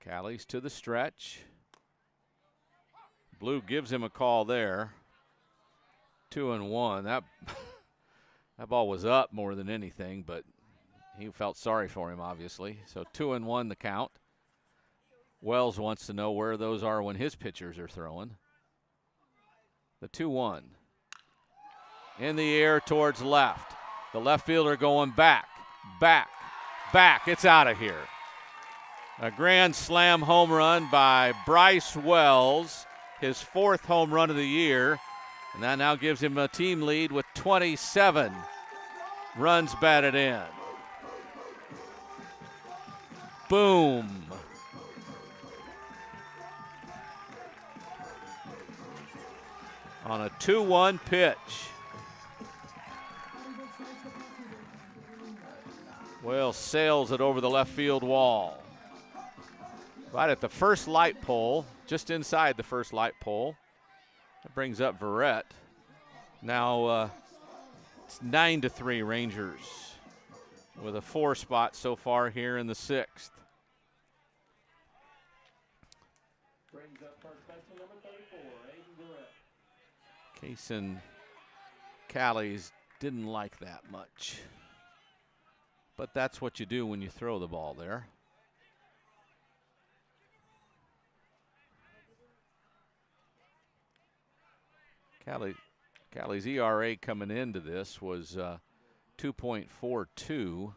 Callie's to the stretch. Blue gives him a call there. 2-1. That ball was up more than anything, but he felt sorry for him, obviously. So 2-1 the count. Wells wants to know where those are when his pitchers are throwing. The 2-1. In the air towards left. The left fielder going back. It's out of here. A grand slam home run by Bryce Wells, his 4th home run of the year. And that now gives him a team lead with 27 runs batted in. Boom. On a 2-1 pitch. Wells sails it over the left field wall. Right at the first light pole, just inside the first light pole. That brings up Verrett. Now it's 9-3 Rangers with a 4 spot so far here in the 6th. Brings up first baseman number 34, Aiden Verrett. Kason Callie's didn't like that much. But that's what you do when you throw the ball there. Callie's ERA coming into this was 2.42.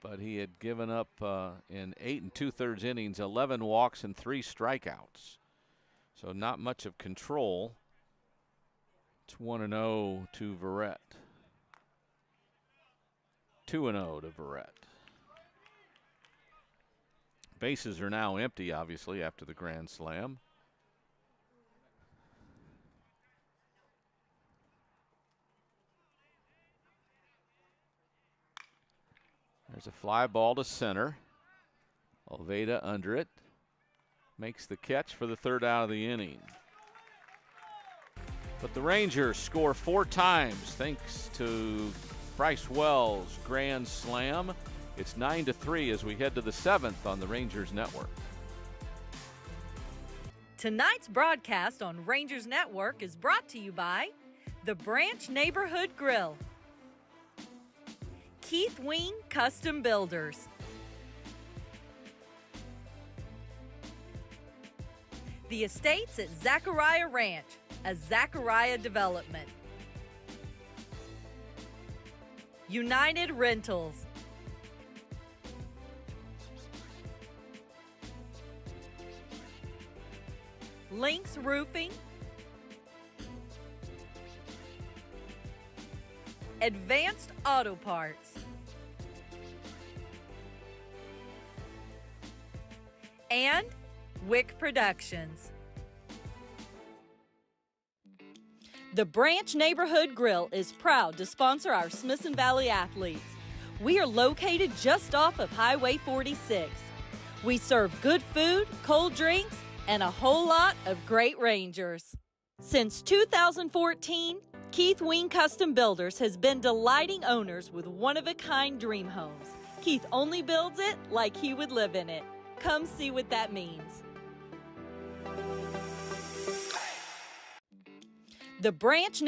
But he had given up in 8 2/3 innings, 11 walks and 3 strikeouts. So not much of control. It's 1-0 to Verrett. 2-0 to Verrett. Bases are now empty, obviously, after the grand slam. There's a fly ball to center. Olveda under it. Makes the catch for the 3rd out of the inning. But the Rangers score 4 times thanks to Bryce Wells' grand slam. It's 9-3 as we head to the 7th on the Rangers Network. Tonight's broadcast on Rangers Network is brought to you by the Branch Neighborhood Grill, Keith Wing Custom Builders, the Estates at Zachariah Ranch, a Zachariah development, United Rentals, Lynx Roofing, Advanced Auto Parts, and Wick Productions. The Branch Neighborhood Grill is proud to sponsor our Smithson Valley athletes. We are located just off of Highway 46. We serve good food, cold drinks, and a whole lot of great Rangers. Since 2014, Keith Wing Custom Builders has been delighting owners with one-of-a-kind dream homes. Keith only builds it like he would live in it. Come see what that means. The Branch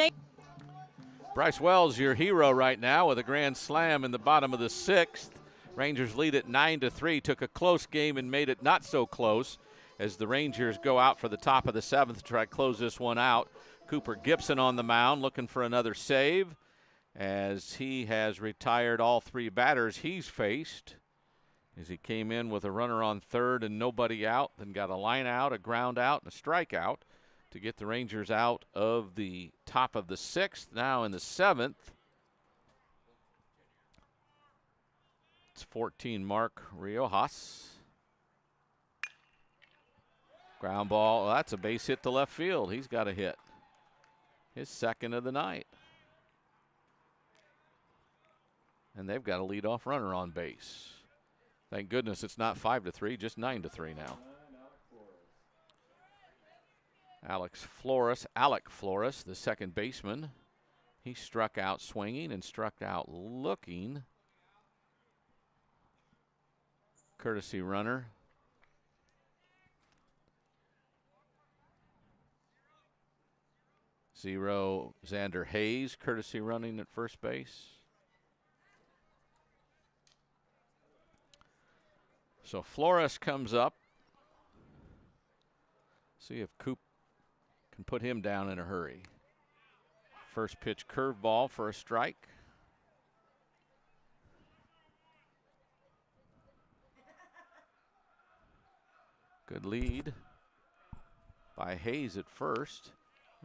Bryce Wells, your hero right now, with a grand slam in the bottom of the 6th. Rangers lead it 9-3. Took a close game and made it not so close as the Rangers go out for the top of the 7th to try to close this one out. Cooper Gibson on the mound looking for another save as he has retired all 3 batters he's faced as he came in with a runner on 3rd and nobody out, then got a line out, a ground out, and a strikeout to get the Rangers out of the top of the 6th. Now in the 7th, it's 14 Mark Riojas. Ground ball, well, that's a base hit to left field. He's got a hit. His 2nd of the night. And they've got a leadoff runner on base. Thank goodness it's not 5-3, just 9-3 now. Alec Flores, the second baseman. He struck out swinging and struck out looking. Courtesy runner. Zero, Xander Hayes, courtesy running at first base. So Flores comes up. See if Coop can put him down in a hurry. First pitch curveball for a strike. Good lead by Hayes at first.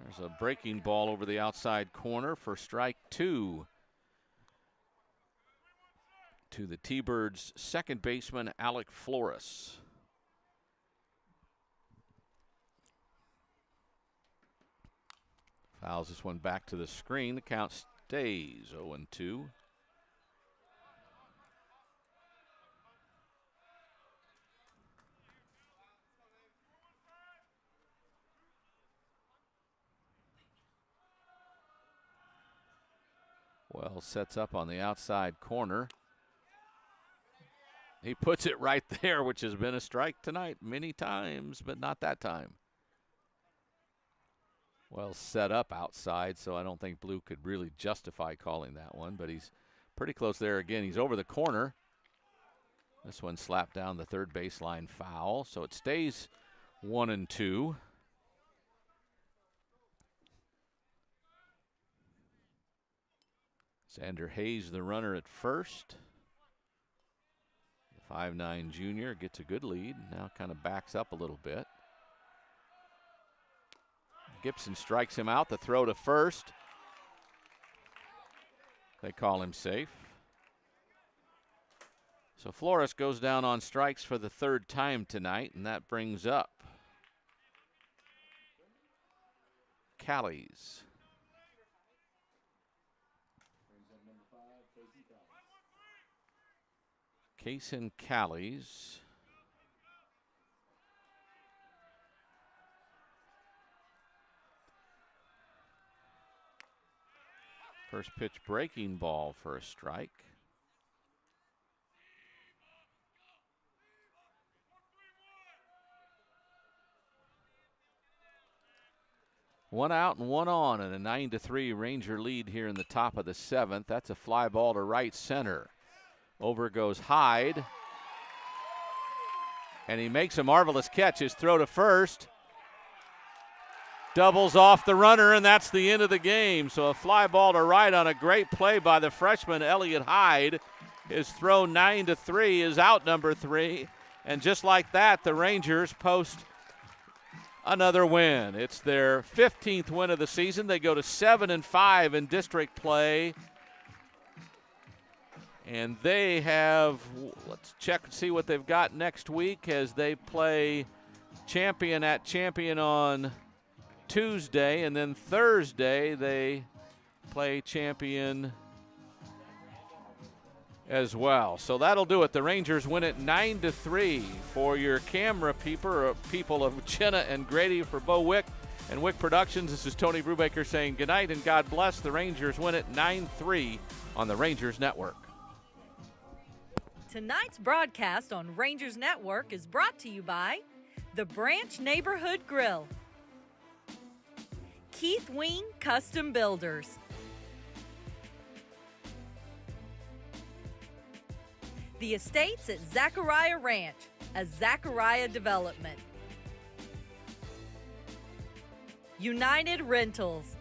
There's a breaking ball over the outside corner for strike 2 to the T-Birds' second baseman, Alec Flores. Fouls this one back to the screen. The count stays 0-2. Wells sets up on the outside corner. He puts it right there, which has been a strike tonight many times, but not that time. Wells set up outside, so I don't think Blue could really justify calling that one, but he's pretty close there again. He's over the corner. This one slapped down the third baseline foul, so it stays 1-2. Xander Hayes, the runner at first. The 5'9" junior gets a good lead. Now kind of backs up a little bit. Gibson strikes him out. The throw to first. They call him safe. So Flores goes down on strikes for the third time tonight, and that brings up Callies. Kaysen Callies. First pitch breaking ball for a strike. One out and one on, and a 9-3 Ranger lead here in the top of the seventh. That's a fly ball to right center. Over goes Hyde. And he makes a marvelous catch. His throw to first. Doubles off the runner, and that's the end of the game. So a fly ball to right on a great play by the freshman, Elliott Hyde. His throw 9-3 is out number 3. And just like that, the Rangers post another win. It's their 15th win of the season. They go to 7-5 in district play. And they have, let's check and see what they've got next week as they play Champion at Champion on Tuesday. And then Thursday they play Champion as well. So that'll do it. The Rangers win it 9-3. For your camera people of Jenna and Grady, for Bo Wick and Wick Productions, this is Tony Brubaker saying goodnight and God bless. The Rangers win it 9-3 on the Rangers Network. Tonight's broadcast on Rangers Network is brought to you by the Branch Neighborhood Grill, Keith Wing Custom Builders, the Estates at Zachariah Ranch, a Zachariah development, United Rentals,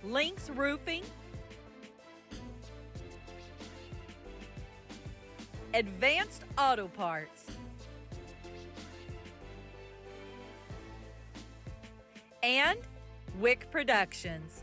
Lynx Roofing, Advanced Auto Parts, and Wick Productions.